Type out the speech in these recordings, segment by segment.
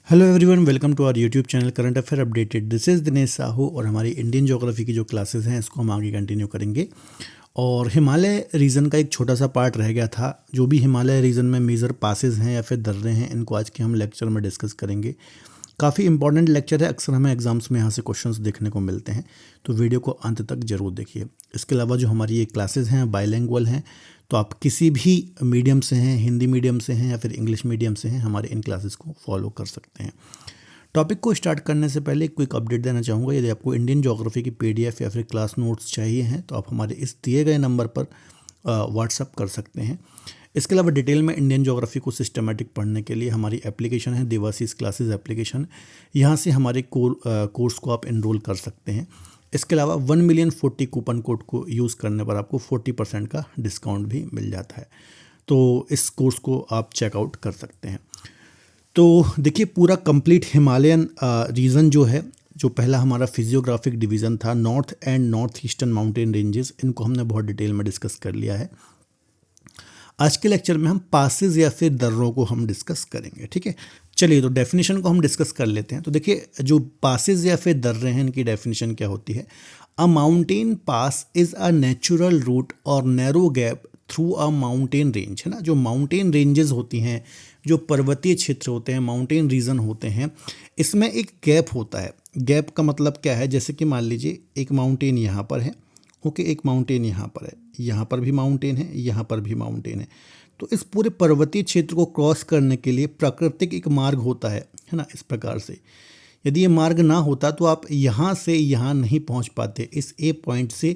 Hello everyone, welcome to our YouTube channel current affair updated. This is Dinesh Sahu और हमारी Indian geography की जो classes हैं इसको हम आगे कंटिन्यू करेंगे। और हिमालय रीजन का एक छोटा सा पार्ट रह गया था। जो भी हिमालय रीजन में मेजर पासेस हैं या फिर दर्रे हैं, इनको आज के हम लेक्चर में डिस्कस करेंगे। काफ़ी इंपॉर्टेंट लेक्चर है, अक्सर हमें एग्जाम्स में यहाँ से क्वेश्चंस देखने को मिलते हैं, तो वीडियो को अंत तक जरूर देखिए। इसके अलावा जो हमारी ये क्लासेस हैं बाइलिंगुअल हैं, तो आप किसी भी मीडियम से हैं, हिंदी मीडियम से हैं या फिर इंग्लिश मीडियम से हैं, हमारे इन क्लासेस को फॉलो कर सकते हैं। टॉपिक को स्टार्ट करने से पहले एक क्विक अपडेट देना चाहूँगा। यदि आपको इंडियन ज्योग्राफी की पीडीएफ या फिर क्लास नोट्स चाहिए हैं तो आप हमारे इस दिए गए नंबर पर व्हाट्सअप कर सकते हैं। इसके अलावा डिटेल में इंडियन ज्योग्राफी को सिस्टमेटिक पढ़ने के लिए हमारी एप्लीकेशन है देवासीज क्लासेस एप्लीकेशन। यहाँ से हमारे कोर्स को आप इनरोल कर सकते हैं। इसके अलावा 1,040,000 कूपन कोड को यूज़ करने पर आपको 40% का डिस्काउंट भी मिल जाता है। तो इस कोर्स को आप चेकआउट कर सकते हैं। तो देखिए, पूरा कंप्लीट हिमालयन रीजन जो है, जो पहला हमारा फिजियोग्राफिक डिवीज़न था, north and north eastern mountain ranges, इनको हमने बहुत डिटेल में डिस्कस कर लिया है। आज के लेक्चर में हम पासेस या फिर दर्रों को हम डिस्कस करेंगे। ठीक है, चलिए तो डेफिनेशन को हम डिस्कस कर लेते हैं। तो देखिए, जो पासेस या फिर दर्रे हैं, इनकी डेफिनेशन क्या होती है। A mountain pass is a natural route और narrow gap through a mountain range, है ना। जो माउंटेन रेंजेस होती हैं, जो पर्वतीय क्षेत्र होते हैं, माउंटेन रीजन होते हैं, इसमें एक गैप होता है। गैप का मतलब क्या है, जैसे कि मान लीजिए एक माउंटेन यहाँ पर है, ओके, एक माउंटेन यहाँ पर है, यहाँ पर भी माउंटेन है, यहाँ पर भी माउंटेन है। तो इस पूरे पर्वतीय क्षेत्र को क्रॉस करने के लिए प्राकृतिक एक मार्ग होता है ना, इस प्रकार से। यदि ये मार्ग ना होता तो आप यहाँ से यहाँ नहीं पहुँच पाते, इस ए पॉइंट से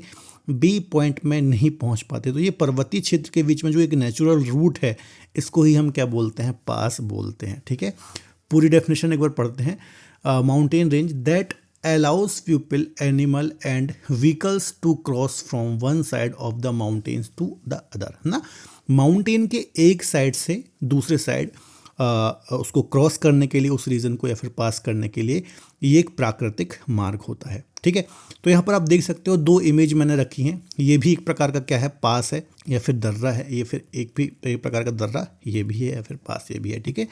बी पॉइंट में नहीं पहुँच पाते। तो ये पर्वतीय क्षेत्र के बीच में जो एक नेचुरल रूट है, इसको ही हम क्या बोलते हैं, पास बोलते हैं। ठीक है, पूरी डेफिनेशन एक बार पढ़ते हैं। Mountain range that allows people, animal and vehicles to cross from one side of the mountains to the other, ना। माउंटेन के एक साइड से दूसरे साइड उसको क्रॉस करने के लिए, उस रीजन को या फिर पास करने के लिए ये एक प्राकृतिक मार्ग होता है। ठीक है, तो यहाँ पर आप देख सकते हो दो इमेज मैंने रखी हैं। ये भी एक प्रकार का क्या है, पास है या फिर दर्रा है। ये फिर एक भी एक प्रकार का दर्रा ये भी है या फिर पास ये भी है। ठीक है,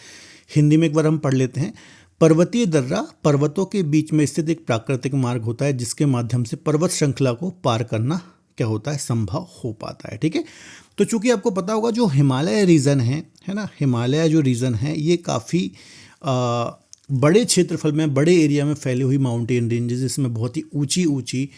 हिंदी में एक बार हम पढ़ लेते हैं। पर्वतीय दर्रा पर्वतों के बीच में स्थित एक प्राकृतिक मार्ग होता है, जिसके माध्यम से पर्वत श्रृंखला को पार करना क्या होता है, संभव हो पाता है। ठीक है, तो चूंकि आपको पता होगा जो हिमालय रीजन है ना, हिमालय जो रीजन है ये काफ़ी बड़े क्षेत्रफल में, बड़े एरिया में फैली हुई माउंटेन रेंजेस, इसमें बहुत ही ऊंची ऊंची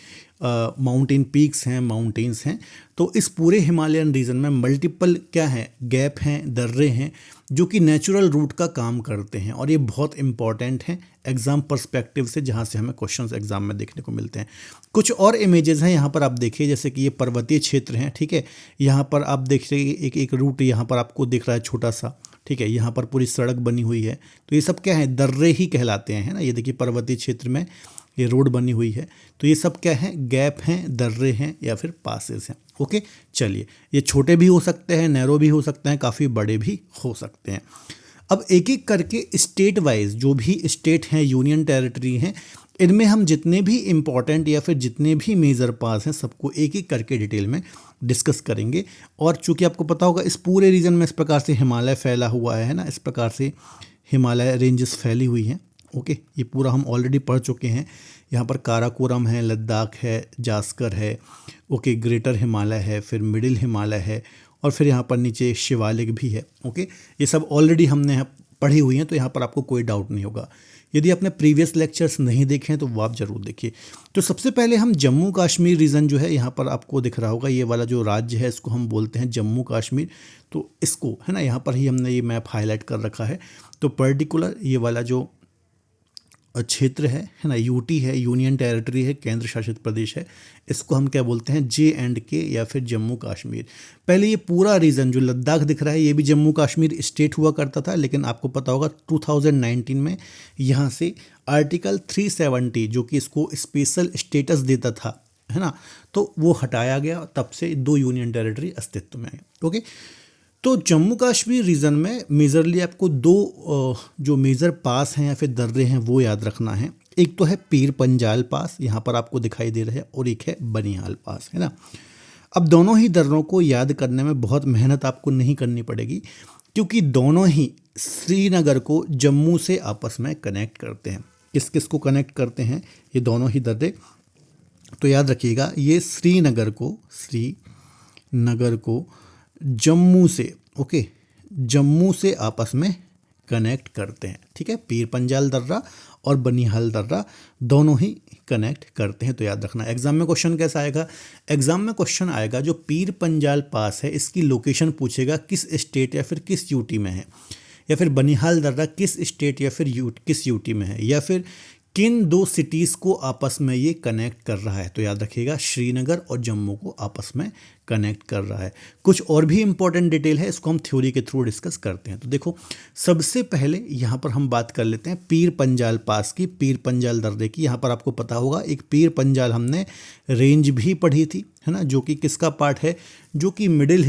माउंटेन पीक्स हैं, माउंटेन्स हैं। तो इस पूरे हिमालयन रीजन में मल्टीपल क्या है, गैप हैं, दर्रे हैं, जो कि नेचुरल रूट का काम करते हैं। और ये बहुत इंपॉर्टेंट हैं एग्जाम पर्सपेक्टिव से, जहाँ से हमें क्वेश्चंस एग्जाम में देखने को मिलते हैं। कुछ और इमेजेस हैं यहाँ पर आप देखिए, जैसे कि ये पर्वतीय क्षेत्र हैं। ठीक है, यहाँ पर आप देख रहे हैं एक रूट यहाँ पर आपको दिख रहा है छोटा सा। ठीक है, यहाँ पर पूरी सड़क बनी हुई है, तो ये सब क्या है, दर्रे ही कहलाते हैं, है ना। ये देखिए पर्वतीय क्षेत्र में ये रोड बनी हुई है, तो ये सब क्या है, गैप हैं, दर्रे हैं या फिर पासेस हैं। ओके, चलिए, ये छोटे भी हो सकते हैं, नैरो भी हो सकते हैं, काफ़ी बड़े भी हो सकते हैं। अब एक एक करके स्टेट वाइज जो भी स्टेट हैं, यूनियन टेरिटरी हैं, इनमें हम जितने भी इम्पॉर्टेंट या फिर जितने भी मेजर पास हैं, सबको एक एक करके डिटेल में डिस्कस करेंगे। और चूंकि आपको पता होगा इस पूरे रीजन में इस प्रकार से हिमालय फैला हुआ है ना, इस प्रकार से हिमालय रेंजेस फैली हुई हैं। ओके, ये पूरा हम ऑलरेडी पढ़ चुके हैं। यहाँ पर काराकोरम है, लद्दाख है, जास्कर है, ओके, ग्रेटर हिमालय है, फिर मिडिल हिमालय है, और फिर यहाँ पर नीचे शिवालिक भी है। ओके, ये सब ऑलरेडी हमने यहाँ पढ़ी हुई हैं, तो यहाँ पर आपको कोई डाउट नहीं होगा। यदि आपने प्रीवियस लेक्चर्स नहीं देखे हैं तो वो आप जरूर देखिए। तो सबसे पहले हम जम्मू कश्मीर रीजन जो है, यहाँ पर आपको दिख रहा होगा, ये वाला जो राज्य है इसको हम बोलते हैं जम्मू कश्मीर। तो इसको, है ना, यहाँ पर ही हमने ये मैप हाईलाइट कर रखा है। तो पर्टिकुलर ये वाला जो क्षेत्र है ना, यूटी है, यूनियन टेरिटरी है, केंद्र शासित प्रदेश है, इसको हम क्या बोलते हैं, JNK या फिर जम्मू कश्मीर। पहले ये पूरा रीजन जो लद्दाख दिख रहा है ये भी जम्मू कश्मीर स्टेट हुआ करता था, लेकिन आपको पता होगा 2019 में यहाँ से आर्टिकल 370 जो कि इसको स्पेशल स्टेटस देता था, है ना, तो वो हटाया गया। तब से 2 यूनियन टेरिटरी अस्तित्व में है। ओके, तो जम्मू कश्मीर रीजन में मेजरली आपको दो जो मेजर पास हैं या फिर दर्रे हैं वो याद रखना है। एक तो है पीर पंजाल पास, यहाँ पर आपको दिखाई दे रहा है, और एक है बनिहाल पास, है ना। अब दोनों ही दर्रों को याद करने में बहुत मेहनत आपको नहीं करनी पड़ेगी, क्योंकि दोनों ही श्रीनगर को जम्मू से आपस में कनेक्ट करते हैं। किस किस को कनेक्ट करते हैं? ये दोनों ही दर्रे। तो याद रखिएगा, ये श्रीनगर को जम्मू से, ओके, जम्मू से आपस में कनेक्ट करते हैं। ठीक है, पीर पंजाल दर्रा और बनिहाल दर्रा दोनों ही कनेक्ट करते हैं। तो याद रखना। एग्जाम में क्वेश्चन कैसा आएगा? एग्जाम में क्वेश्चन आएगा जो पीर पंजाल पास है इसकी लोकेशन पूछेगा किस स्टेट या फिर किस यूटी में है, या फिर बनिहाल दर्रा किस स्टेट या फिर किस यूटी में है, या फिर किन दो सिटीज़ को आपस में ये कनेक्ट कर रहा है। तो याद रखिएगा, श्रीनगर और जम्मू को आपस में कनेक्ट कर रहा है। कुछ और भी इंपॉर्टेंट डिटेल है, इसको हम थ्योरी के थ्रू डिस्कस करते हैं। तो देखो, सबसे पहले यहाँ पर हम बात कर लेते हैं पीर पंजाल पास की, पीर पंजाल दर्रे की। यहाँ पर आपको पता होगा एक पीर पंजाल हमने रेंज भी पढ़ी थी, है ना, जो कि किसका पार्ट है? जो कि मिडिल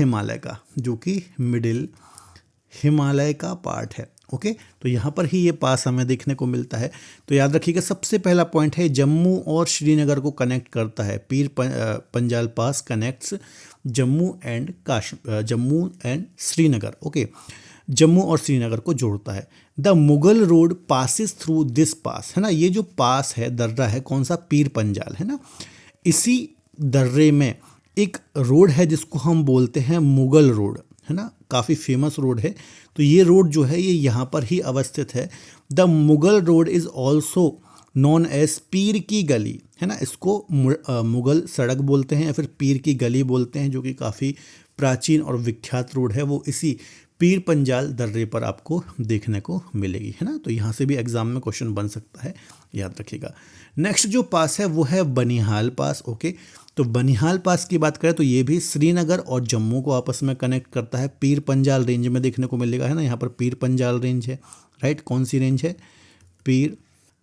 हिमालय का पार्ट है। ओके, तो यहाँ पर ही ये पास हमें देखने को मिलता है। तो याद रखिएगा, सबसे पहला पॉइंट है जम्मू और श्रीनगर को कनेक्ट करता है। Pir Panjal pass connects Jammu and Srinagar. Okay, Jammu और श्रीनगर को जोड़ता है। The Mughal road passes through this pass, है ना। ये जो पास है, दर्रा है, कौन सा? पीर पंजाल, है ना। इसी दर्रे में एक रोड है जिसको हम बोलते हैं मुगल रोड, है ना, काफ़ी फेमस रोड है। तो ये रोड जो है ये यहाँ पर ही अवस्थित है। The Mughal road is also known as Pir Ki गली, है ना। इसको मुगल सड़क बोलते हैं या फिर पीर की गली बोलते हैं, जो कि काफ़ी प्राचीन और विख्यात रोड है। वो इसी पीर पंजाल दर्रे पर आपको देखने को मिलेगी, है ना। तो यहाँ से भी एग्जाम में क्वेश्चन बन सकता है, याद रखिएगा। नेक्स्ट जो पास है वो है बनिहाल पास। ओके, तो बनिहाल पास की बात करें तो ये भी श्रीनगर और जम्मू को आपस में कनेक्ट करता है। पीर पंजाल रेंज में देखने को मिलेगा, है ना। यहाँ पर पीर पंजाल रेंज है, राइट। कौन सी रेंज है? पीर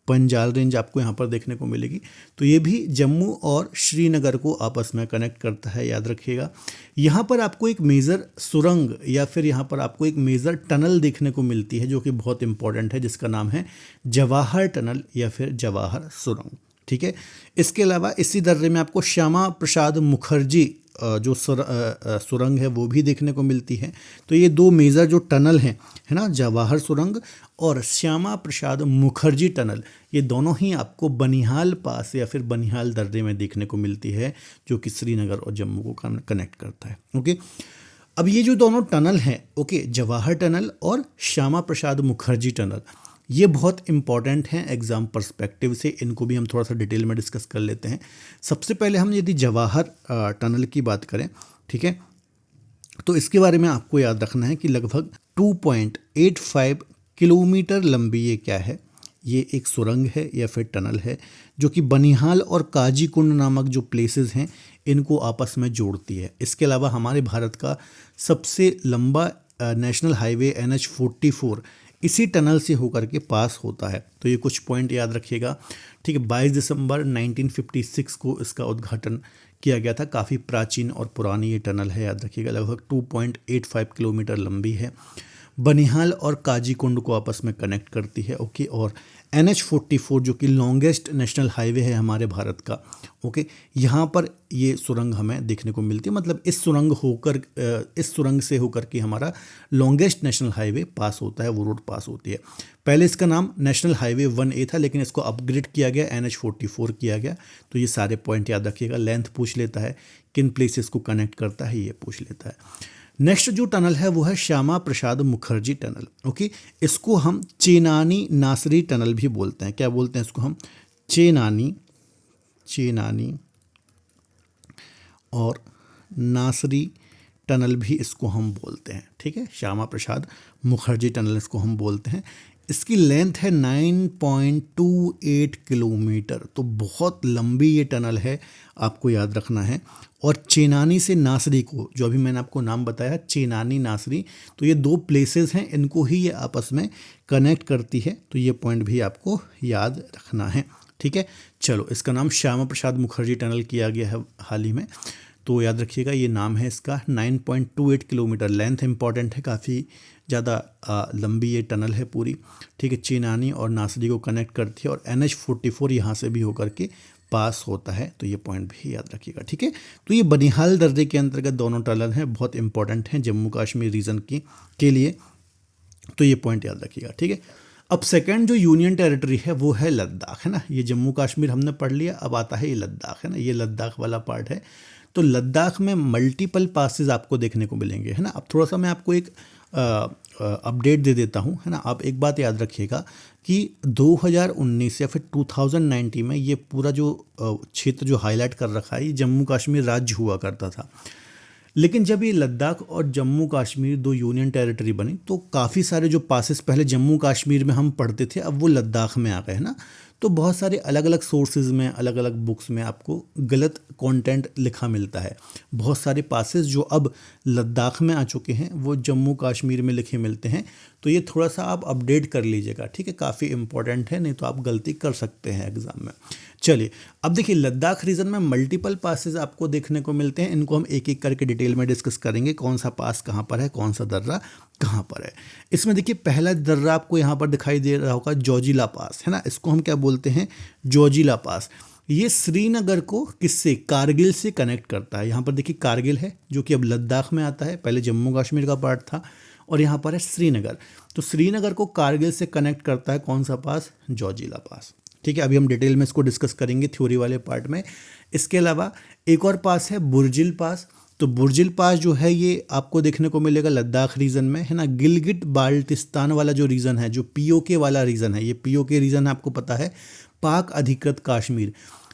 पंजाल रेंज आपको यहाँ पर देखने को मिलेगी। तो ये भी जम्मू और श्रीनगर को आपस में कनेक्ट करता है, याद रखिएगा। यहाँ पर आपको एक मेजर सुरंग या फिर यहाँ पर आपको एक मेजर टनल देखने को मिलती है, जो कि बहुत इंपॉर्टेंट है, जिसका नाम है जवाहर टनल या फिर जवाहर सुरंग। ठीक है, इसके अलावा इसी दर्रे में आपको श्यामा प्रसाद मुखर्जी जो सुरंग है वो भी देखने को मिलती है। तो ये दो मेजर जो टनल हैं, है ना, जवाहर सुरंग और श्यामा प्रसाद मुखर्जी टनल, ये दोनों ही आपको बनिहाल पास या फिर बनिहाल दर्रे में देखने को मिलती है, जो कि श्रीनगर और जम्मू को कनेक्ट करता है। ओके, अब ये जो दोनों टनल हैं, ओके, जवाहर टनल और श्यामा प्रसाद मुखर्जी टनल, ये बहुत इंपॉर्टेंट हैं एग्ज़ाम पर्सपेक्टिव से। इनको भी हम थोड़ा सा डिटेल में डिस्कस कर लेते हैं। सबसे पहले हम यदि जवाहर टनल की बात करें, ठीक है, तो इसके बारे में आपको याद रखना है कि लगभग 2.85 किलोमीटर लंबी ये क्या है? ये एक सुरंग है या फिर टनल है, जो कि बनिहाल और काजीकुंड नामक जो प्लेसेस हैं इनको आपस में जोड़ती है। इसके अलावा हमारे भारत का सबसे लंबा नेशनल हाईवे NH-44 इसी टनल से होकर के पास होता है। तो ये कुछ पॉइंट याद रखिएगा। ठीक है, 22 दिसंबर 1956 को इसका उद्घाटन किया गया था। काफ़ी प्राचीन और पुरानी ये टनल है, याद रखिएगा। लगभग 2.85 किलोमीटर लंबी है। बनिहाल और काजीकुंड को आपस में कनेक्ट करती है। ओके, और NH-44 जो कि लॉन्गेस्ट नेशनल हाईवे है हमारे भारत का, ओके, यहाँ पर ये सुरंग हमें देखने को मिलती है। मतलब इस सुरंग से होकर के हमारा लॉन्गेस्ट नेशनल हाईवे पास होता है, वो रोड पास होती है। पहले इसका नाम नेशनल हाईवे 1A था, लेकिन इसको अपग्रेड किया गया, NH-44 किया गया। तो ये सारे पॉइंट याद रखिएगा। लेंथ पूछ लेता है, किन प्लेसेस को कनेक्ट करता है ये पूछ लेता है। नेक्स्ट जो टनल है वो है श्यामा प्रसाद मुखर्जी टनल। ओके, इसको हम चेनानी नासरी टनल भी बोलते हैं। क्या बोलते हैं इसको हम? चेनानी और नासरी टनल भी इसको हम बोलते हैं। ठीक है, श्यामा प्रसाद मुखर्जी टनल इसको हम बोलते हैं। इसकी लेंथ है 9.28 किलोमीटर। तो बहुत लंबी ये टनल है, आपको याद रखना है। और चेनानी से नासरी को, जो अभी मैंने आपको नाम बताया चेनानी नासरी, तो ये दो प्लेसेस हैं, इनको ही ये आपस में कनेक्ट करती है। तो ये पॉइंट भी आपको याद रखना है। ठीक है, चलो, इसका नाम श्यामा प्रसाद मुखर्जी टनल किया गया है हाल ही में, तो याद रखिएगा ये नाम है इसका। 9.28 किलोमीटर लेंथ इंपॉर्टेंट है, काफ़ी ज़्यादा लंबी ये टनल है पूरी। ठीक है, चेनानी और नासरी को कनेक्ट करती है और NH-44 यहाँ से भी होकर के पास होता है। तो ये पॉइंट भी याद रखिएगा। ठीक है, तो ये बनिहाल दर्रे के अंतर्गत दोनों टनल हैं, बहुत इंपॉर्टेंट हैं जम्मू कश्मीर रीजन के लिए। तो ये पॉइंट याद रखिएगा, ठीक है। अब सेकंड जो यूनियन टेरिटरी है वो है लद्दाख, है ना। ये जम्मू कश्मीर हमने पढ़ लिया, अब आता है ये लद्दाख, है ना। ये लद्दाख वाला पार्ट है। तो लद्दाख में मल्टीपल पासेस आपको देखने को मिलेंगे, है ना। अब थोड़ा सा मैं आपको एक अपडेट दे देता हूँ, है ना। आप एक बात याद रखिएगा कि 2019 या फिर 2019 में ये पूरा जो क्षेत्र जो हाईलाइट कर रखा है, ये जम्मू कश्मीर राज्य हुआ करता था। लेकिन जब ये लद्दाख और जम्मू कश्मीर दो यूनियन टेरिटरी बनी, तो काफ़ी सारे जो पासेस पहले जम्मू कश्मीर में हम पढ़ते थे, अब वो लद्दाख में आ गए, है ना। तो बहुत सारे अलग अलग सोर्सेज में, अलग अलग बुक्स में आपको गलत कंटेंट लिखा मिलता है। बहुत सारे पासेस जो अब लद्दाख में आ चुके हैं वो जम्मू कश्मीर में लिखे मिलते हैं। तो ये थोड़ा सा आप अपडेट कर लीजिएगा, ठीक है। काफ़ी इंपॉर्टेंट है, नहीं तो आप गलती कर सकते हैं एग्ज़ाम में। चलिए, अब देखिए लद्दाख रीजन में मल्टीपल पासेस आपको देखने को मिलते हैं। इनको हम एक एक करके डिटेल में डिस्कस करेंगे, कौन सा पास कहाँ पर है, कौन सा दर्रा कहाँ पर है। इसमें देखिए पहला दर्रा आपको यहाँ पर दिखाई दे रहा होगा, जोजिला पास, है ना। इसको हम क्या बोलते हैं, जोजिला पास। ये श्रीनगर को किससे, कारगिल से कनेक्ट करता है। यहाँ पर देखिए कारगिल है जो कि अब लद्दाख में आता है, पहले जम्मू कश्मीर का पार्ट था, और यहाँ पर है श्रीनगर। तो श्रीनगर को कारगिल से कनेक्ट करता है कौन सा पास, जोजिला पास, ठीक है। अभी हम डिटेल में इसको डिस्कस करेंगे थ्योरी वाले पार्ट में। इसके अलावा एक और पास है बुर्जिल पास। तो बुर्जिल पास जो है ये आपको देखने को मिलेगा लद्दाख रीजन में, है ना। गिलगिट बाल्टिस्तान वाला जो रीजन है, जो पीओके वाला रीजन है, ये पीओके रीजन आपको पता है, पाक अधिकृत कश्मीर।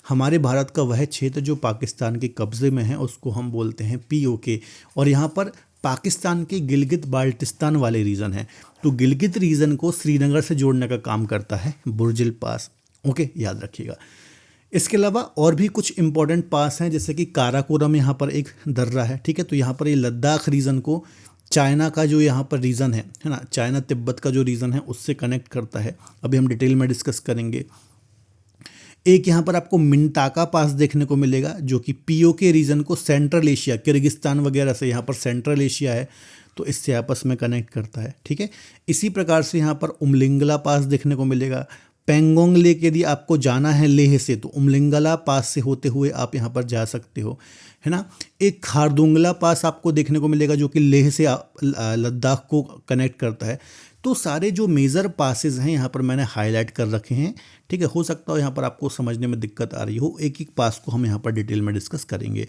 हमारे भारत का वह क्षेत्र जो पाकिस्तान के कब्जे में है उसको हम बोलते हैं पीओके। और यहाँ पर पाकिस्तान के गिलगित बाल्टिस्तान वाले रीजन है। तो गिलगित रीजन को श्रीनगर से जोड़ने का काम करता है बुर्जिल पास, ओके, याद रखिएगा। इसके अलावा और भी कुछ इंपॉर्टेंट पास हैं, जैसे कि काराकोरम यहाँ पर एक दर्रा है, ठीक है। तो यहाँ पर ये लद्दाख रीजन को चाइना का जो यहाँ पर रीजन है ना, चाइना तिब्बत का जो रीजन है उससे कनेक्ट करता है। अभी हम डिटेल में डिस्कस करेंगे। एक यहाँ पर आपको मिंटाका पास देखने को मिलेगा जो कि पीओके रीजन को सेंट्रल एशिया, किर्गिस्तान वगैरह से, यहाँ पर सेंट्रल एशिया है तो इससे आपस में कनेक्ट करता है, ठीक है। इसी प्रकार से यहाँ पर उमलिंगला पास देखने को मिलेगा। पेंगोंग लेक यदि आपको जाना है लेह से तो उमलिंगला पास से होते हुए आप यहाँ पर जा सकते हो, है ना। एक खारदुंगला पास आपको देखने को मिलेगा जो कि लेह से लद्दाख को कनेक्ट करता है। तो सारे जो मेजर पासेस हैं यहाँ पर मैंने हाईलाइट कर रखे हैं, ठीक है। हो सकता हो यहाँ पर आपको समझने में दिक्कत आ रही हो, एक एक पास को हम यहाँ पर डिटेल में डिस्कस करेंगे।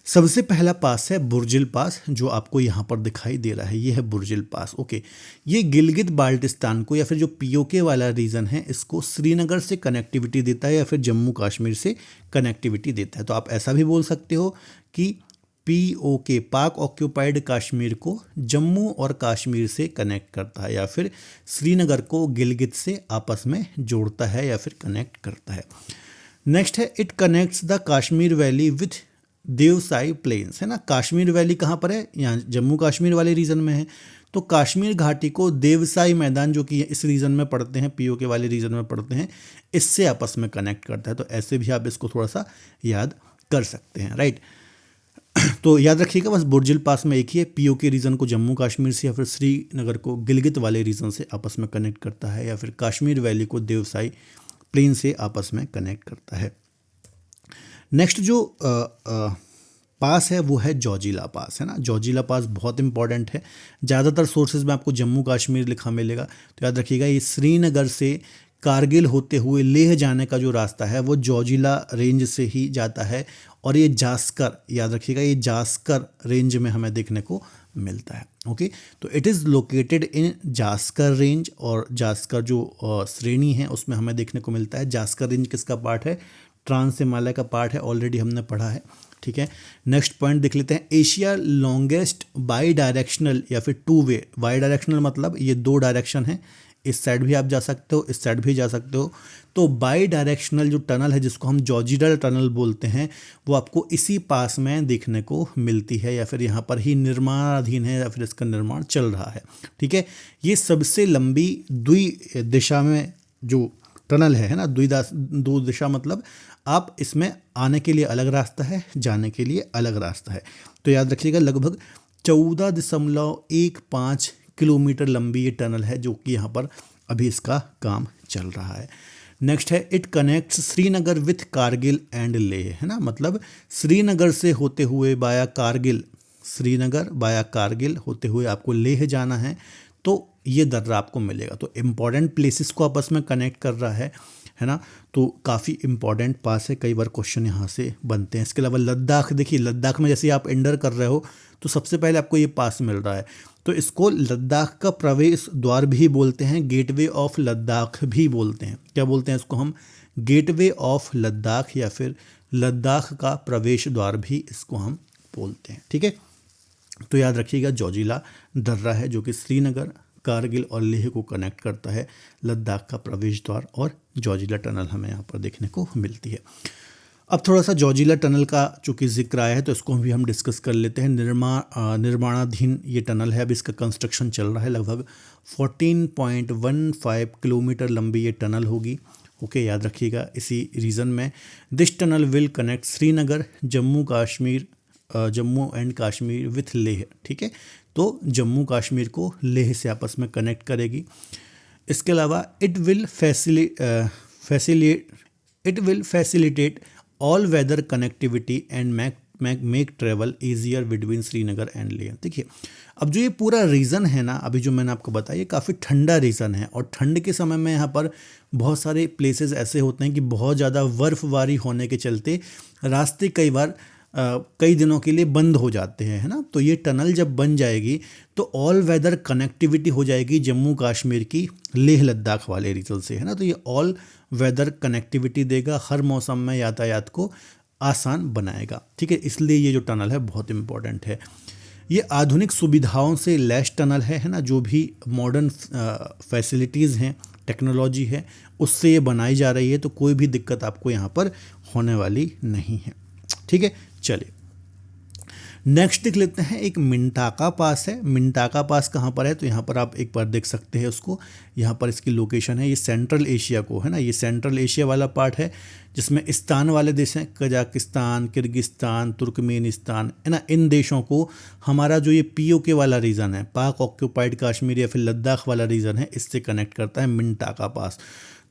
सबसे पहला पास है बुर्जिल पास जो आपको यहाँ पर दिखाई दे रहा है, ये है बुर्जिल पास, ओके। ये गिलगित बाल्टिस्तान को या फिर जो पीओके वाला रीजन है इसको श्रीनगर से कनेक्टिविटी देता है या फिर जम्मू कश्मीर से कनेक्टिविटी देता है। तो आप ऐसा भी बोल सकते हो कि पीओके, पाक ऑक्यूपाइड कश्मीर को जम्मू और कश्मीर से कनेक्ट करता है या फिर श्रीनगर को गिलगित से आपस में जोड़ता है या फिर कनेक्ट करता है। नेक्स्ट है it connects the Kashmir valley with Deosai plains, है ना। कश्मीर वैली कहाँ पर है, यहाँ जम्मू कश्मीर वाले रीजन में है। तो कश्मीर घाटी को देवसाई मैदान जो कि इस रीजन में पड़ते हैं, पीओके वाले रीजन में पड़ते हैं, इससे आपस में कनेक्ट करता है। तो ऐसे भी आप इसको थोड़ा सा याद कर सकते हैं, राइट। तो याद रखिएगा बस बुर्जिल पास में एक ही है, पीओके रीजन को जम्मू कश्मीर से या फिर श्रीनगर को गिलगित वाले रीजन से आपस में कनेक्ट करता है या फिर कश्मीर वैली को देवसाई प्लेन से आपस में कनेक्ट करता है। नेक्स्ट जो पास है वो है जोजिला पास, है ना। जोजिला पास बहुत इंपॉर्टेंट है, ज़्यादातर सोर्सेज में आपको जम्मू कश्मीर लिखा मिलेगा। तो याद रखिएगा ये श्रीनगर से कारगिल होते हुए लेह जाने का जो रास्ता है वो जोजिला रेंज से ही जाता है और ये जास्कर, याद रखिएगा ये जास्कर रेंज में हमें देखने को मिलता है, ओके। तो it is located in Zanskar range और जास्कर जो श्रेणी है उसमें हमें देखने को मिलता है। जास्कर रेंज किसका पार्ट है, ट्रांस हिमालय का पार्ट है, ऑलरेडी हमने पढ़ा है, ठीक है। नेक्स्ट पॉइंट देख लेते हैं, एशिया लॉन्गेस्ट बाई डायरेक्शनल या फिर टू वे। बाई डायरेक्शनल मतलब ये दो डायरेक्शन है, इस साइड भी आप जा सकते हो, इस साइड भी जा सकते हो। तो बाई डायरेक्शनल जो टनल है जिसको हम जोजिला टनल बोलते हैं वो आपको इसी पास में देखने को मिलती है या फिर यहाँ पर ही निर्माणाधीन है या फिर इसका निर्माण चल रहा है, ठीक है। ये सबसे लंबी द्वि दिशा में जो टनल है ना, दो दिशा मतलब आप इसमें आने के लिए अलग रास्ता है, जाने के लिए अलग रास्ता है। तो याद रखिएगा लगभग 14.15 किलोमीटर लंबी ये टनल है जो कि यहाँ पर अभी इसका काम चल रहा है। नेक्स्ट है it connects Srinagar with Kargil and Leh, है ना। मतलब श्रीनगर से होते हुए बाया कारगिल, श्रीनगर बाया कारगिल होते हुए आपको लेह जाना है तो ये दर्रा आपको मिलेगा। तो इम्पॉर्टेंट प्लेसेस को आपस में कनेक्ट कर रहा है ना, तो काफ़ी इंपॉर्टेंट पास है, कई बार क्वेश्चन यहाँ से बनते हैं। इसके अलावा लद्दाख, देखिए लद्दाख में जैसे आप एंटर कर रहे हो तो सबसे पहले आपको ये पास मिल रहा है, तो इसको लद्दाख का प्रवेश द्वार भी बोलते हैं, गेटवे ऑफ लद्दाख भी बोलते हैं। क्या बोलते हैं इसको हम? गेटवे ऑफ लद्दाख या फिर लद्दाख का प्रवेश द्वार भी इसको हम बोलते हैं। ठीक है, तो याद रखिएगा जोजिला दर्रा है जो कि श्रीनगर, कारगिल और लेह को कनेक्ट करता है, लद्दाख का प्रवेश द्वार, और जोजिला टनल हमें यहाँ पर देखने को मिलती है। अब थोड़ा सा जोजिला टनल का चूँकि जिक्र आया है तो इसको भी हम डिस्कस कर लेते हैं। निर्माणाधीन ये टनल है, अभी इसका कंस्ट्रक्शन चल रहा है। लगभग 14.15 किलोमीटर लंबी ये टनल होगी। ओके, याद रखिएगा इसी रीजन में। This tunnel will connect Srinagar, Jammu and Kashmir with Leh. ठीक है, तो जम्मू कश्मीर को लेह से आपस में कनेक्ट करेगी। इसके अलावा it will facilitate all weather connectivity and make travel easier between Srinagar and Leh. देखिए, अब जो ये पूरा रीज़न है ना, अभी जो मैंने आपको बताया, ये काफ़ी ठंडा रीज़न है, और ठंड के समय में यहाँ पर बहुत सारे प्लेसेस ऐसे होते हैं कि बहुत ज़्यादा बर्फबारी होने के चलते रास्ते कई बार कई दिनों के लिए बंद हो जाते हैं, है ना। तो ये टनल जब बन जाएगी तो ऑल वेदर कनेक्टिविटी हो जाएगी जम्मू कश्मीर की लेह लद्दाख वाले रीजन से, है ना। तो ये ऑल वेदर कनेक्टिविटी देगा, हर मौसम में यातायात को आसान बनाएगा। ठीक है, इसलिए ये जो टनल है बहुत इंपॉर्टेंट है। ये आधुनिक सुविधाओं से लैस टनल है ना, जो भी मॉडर्न फैसिलिटीज़ हैं, टेक्नोलॉजी है, उससे ये बनाई जा रही है, तो कोई भी दिक्कत आपको यहाँ पर होने वाली नहीं है। ठीक है, चलिए नेक्स्ट देख लेते हैं। एक मिंटाका पास है। मिंटाका पास कहाँ पर है? तो यहाँ पर आप एक बार देख सकते हैं उसको, यहाँ पर इसकी लोकेशन है। ये सेंट्रल एशिया को, है ना, ये सेंट्रल एशिया वाला पार्ट है जिसमें स्थान वाले देश हैं, कजाकिस्तान, किर्गिस्तान, तुर्कमेनिस्तान, है ना। इन देशों को हमारा जो ये POK वाला रीजन है, पाक ऑक्यूपाइड कश्मीर या फिर लद्दाख वाला रीजन है, इससे कनेक्ट करता है मिंटाका पास।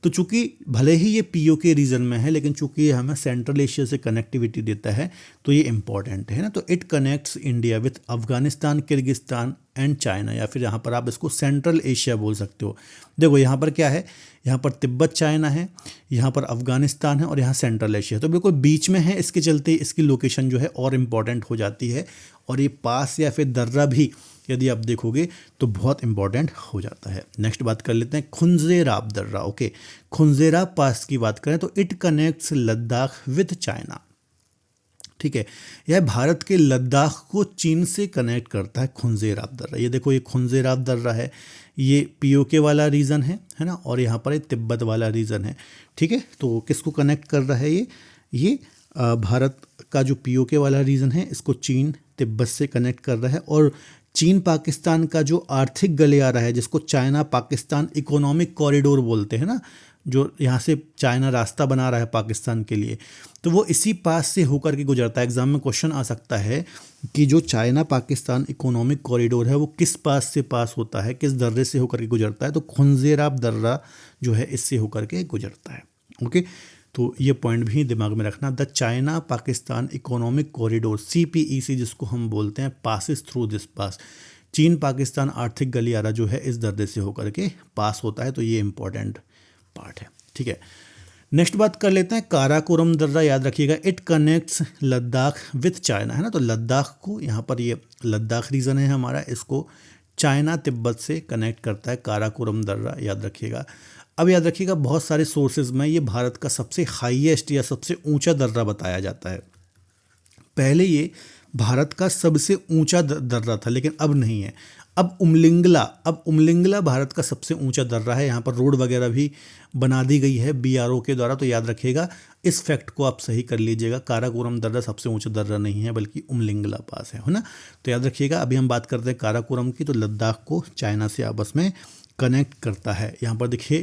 तो चूंकि भले ही ये POK रीजन में है, लेकिन चूंकि ये हमें सेंट्रल एशिया से कनेक्टिविटी देता है, तो ये इंपॉर्टेंट है ना। तो it connects India with Afghanistan, Kyrgyzstan and China, या फिर यहाँ पर आप इसको सेंट्रल एशिया बोल सकते हो। देखो यहाँ पर क्या है, यहाँ पर तिब्बत चाइना है, यहाँ पर अफगानिस्तान है, और यहाँ सेंट्रल एशिया, तो बिल्कुल बीच में है। इसके चलते इसकी लोकेशन जो है और इम्पॉर्टेंट हो जाती है, और ये पास या फिर दर्रा भी यदि आप देखोगे तो बहुत इंपॉर्टेंट हो जाता है। नेक्स्ट बात कर लेते हैं खुंजेराब दर्रा। ओके, खुंजेराब पास की बात करें तो it connects Ladakh with China. ठीक है, यह भारत के लद्दाख को चीन से कनेक्ट करता है, खुंजेराब दर्रा। ये देखो, ये खुंजेराब दर्रा है, ये POK वाला रीजन है ना, और यहाँ पर एक तिब्बत वाला रीजन है। ठीक है, तो किसको कनेक्ट कर रहा है ये भारत का जो POK वाला रीजन है, इसको चीन तिब्बत से कनेक्ट कर रहा है। और चीन पाकिस्तान का जो आर्थिक गलियारा है, जिसको चाइना पाकिस्तान इकोनॉमिक कॉरिडोर बोलते हैं ना, जो यहाँ से चाइना रास्ता बना रहा है पाकिस्तान के लिए, तो वो इसी पास से होकर के गुजरता है। एग्जाम में क्वेश्चन आ सकता है कि जो चाइना पाकिस्तान इकोनॉमिक कॉरिडोर है वो किस पास से पास होता है, किस दर्रे से होकर के गुजरता है, तो खुंजेराब दर्रा जो है इससे होकर के गुजरता है। ओके, तो ये पॉइंट भी दिमाग में रखना। The China Pakistan economic corridor CPEC जिसको हम बोलते हैं, पासिस थ्रू दिस पास। चीन पाकिस्तान आर्थिक गलियारा जो है इस दर्रे से होकर के पास होता है, तो ये इंपॉर्टेंट पार्ट है। ठीक है, नेक्स्ट बात कर लेते हैं काराकोरम दर्रा। याद रखिएगा, it connects Ladakh with China, है ना। तो लद्दाख को, यहाँ पर ये लद्दाख रीजन है हमारा, इसको चाइना तिब्बत से कनेक्ट करता है काराकोरम दर्रा, याद रखिएगा। अब याद रखिएगा, बहुत सारे सोर्सेज में ये भारत का सबसे हाईएस्ट या सबसे ऊंचा दर्रा बताया जाता है। पहले ये भारत का सबसे ऊंचा दर्रा था, लेकिन अब नहीं है। अब उमलिंगला भारत का सबसे ऊंचा दर्रा है। यहाँ पर रोड वगैरह भी बना दी गई है BRO के द्वारा, तो याद रखिएगा, इस फैक्ट को आप सही कर लीजिएगा। काराकोरम दर्रा सबसे ऊंचा दर्रा नहीं है, बल्कि उमलिंगला पास है ना। तो याद रखिएगा, अभी हम बात करते हैं काराकोरम की, तो लद्दाख को चाइना से आपस में कनेक्ट करता है। यहाँ पर देखिए,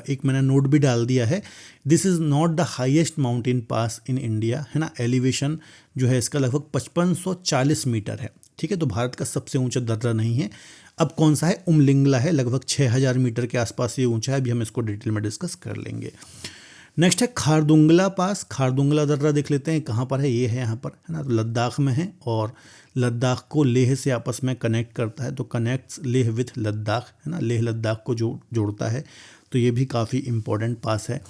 एक मैंने नोट भी डाल दिया है, this is not the highest mountain pass in India, है ना। एलिवेशन जो है इसका लगभग 5540 मीटर है। ठीक है, तो भारत का सबसे ऊंचा दर्रा नहीं है। अब कौन सा है? उमलिंगला है, लगभग 6000 मीटर के आसपास ये ऊंचा है। अभी हम इसको डिटेल में डिस्कस कर लेंगे। नेक्स्ट है खारदुंगला पास। खारदुंगला दर्रा देख लेते हैं कहाँ पर है, ये है यहाँ पर, है ना, तो लद्दाख में है और लद्दाख को लेह से आपस में कनेक्ट करता है, तो कनेक्ट्स लेह विथ लद्दाख, है ना, लेह लद्दाख को जोड़ता है, तो ये भी काफ़ी इम्पोर्टेंट पास है।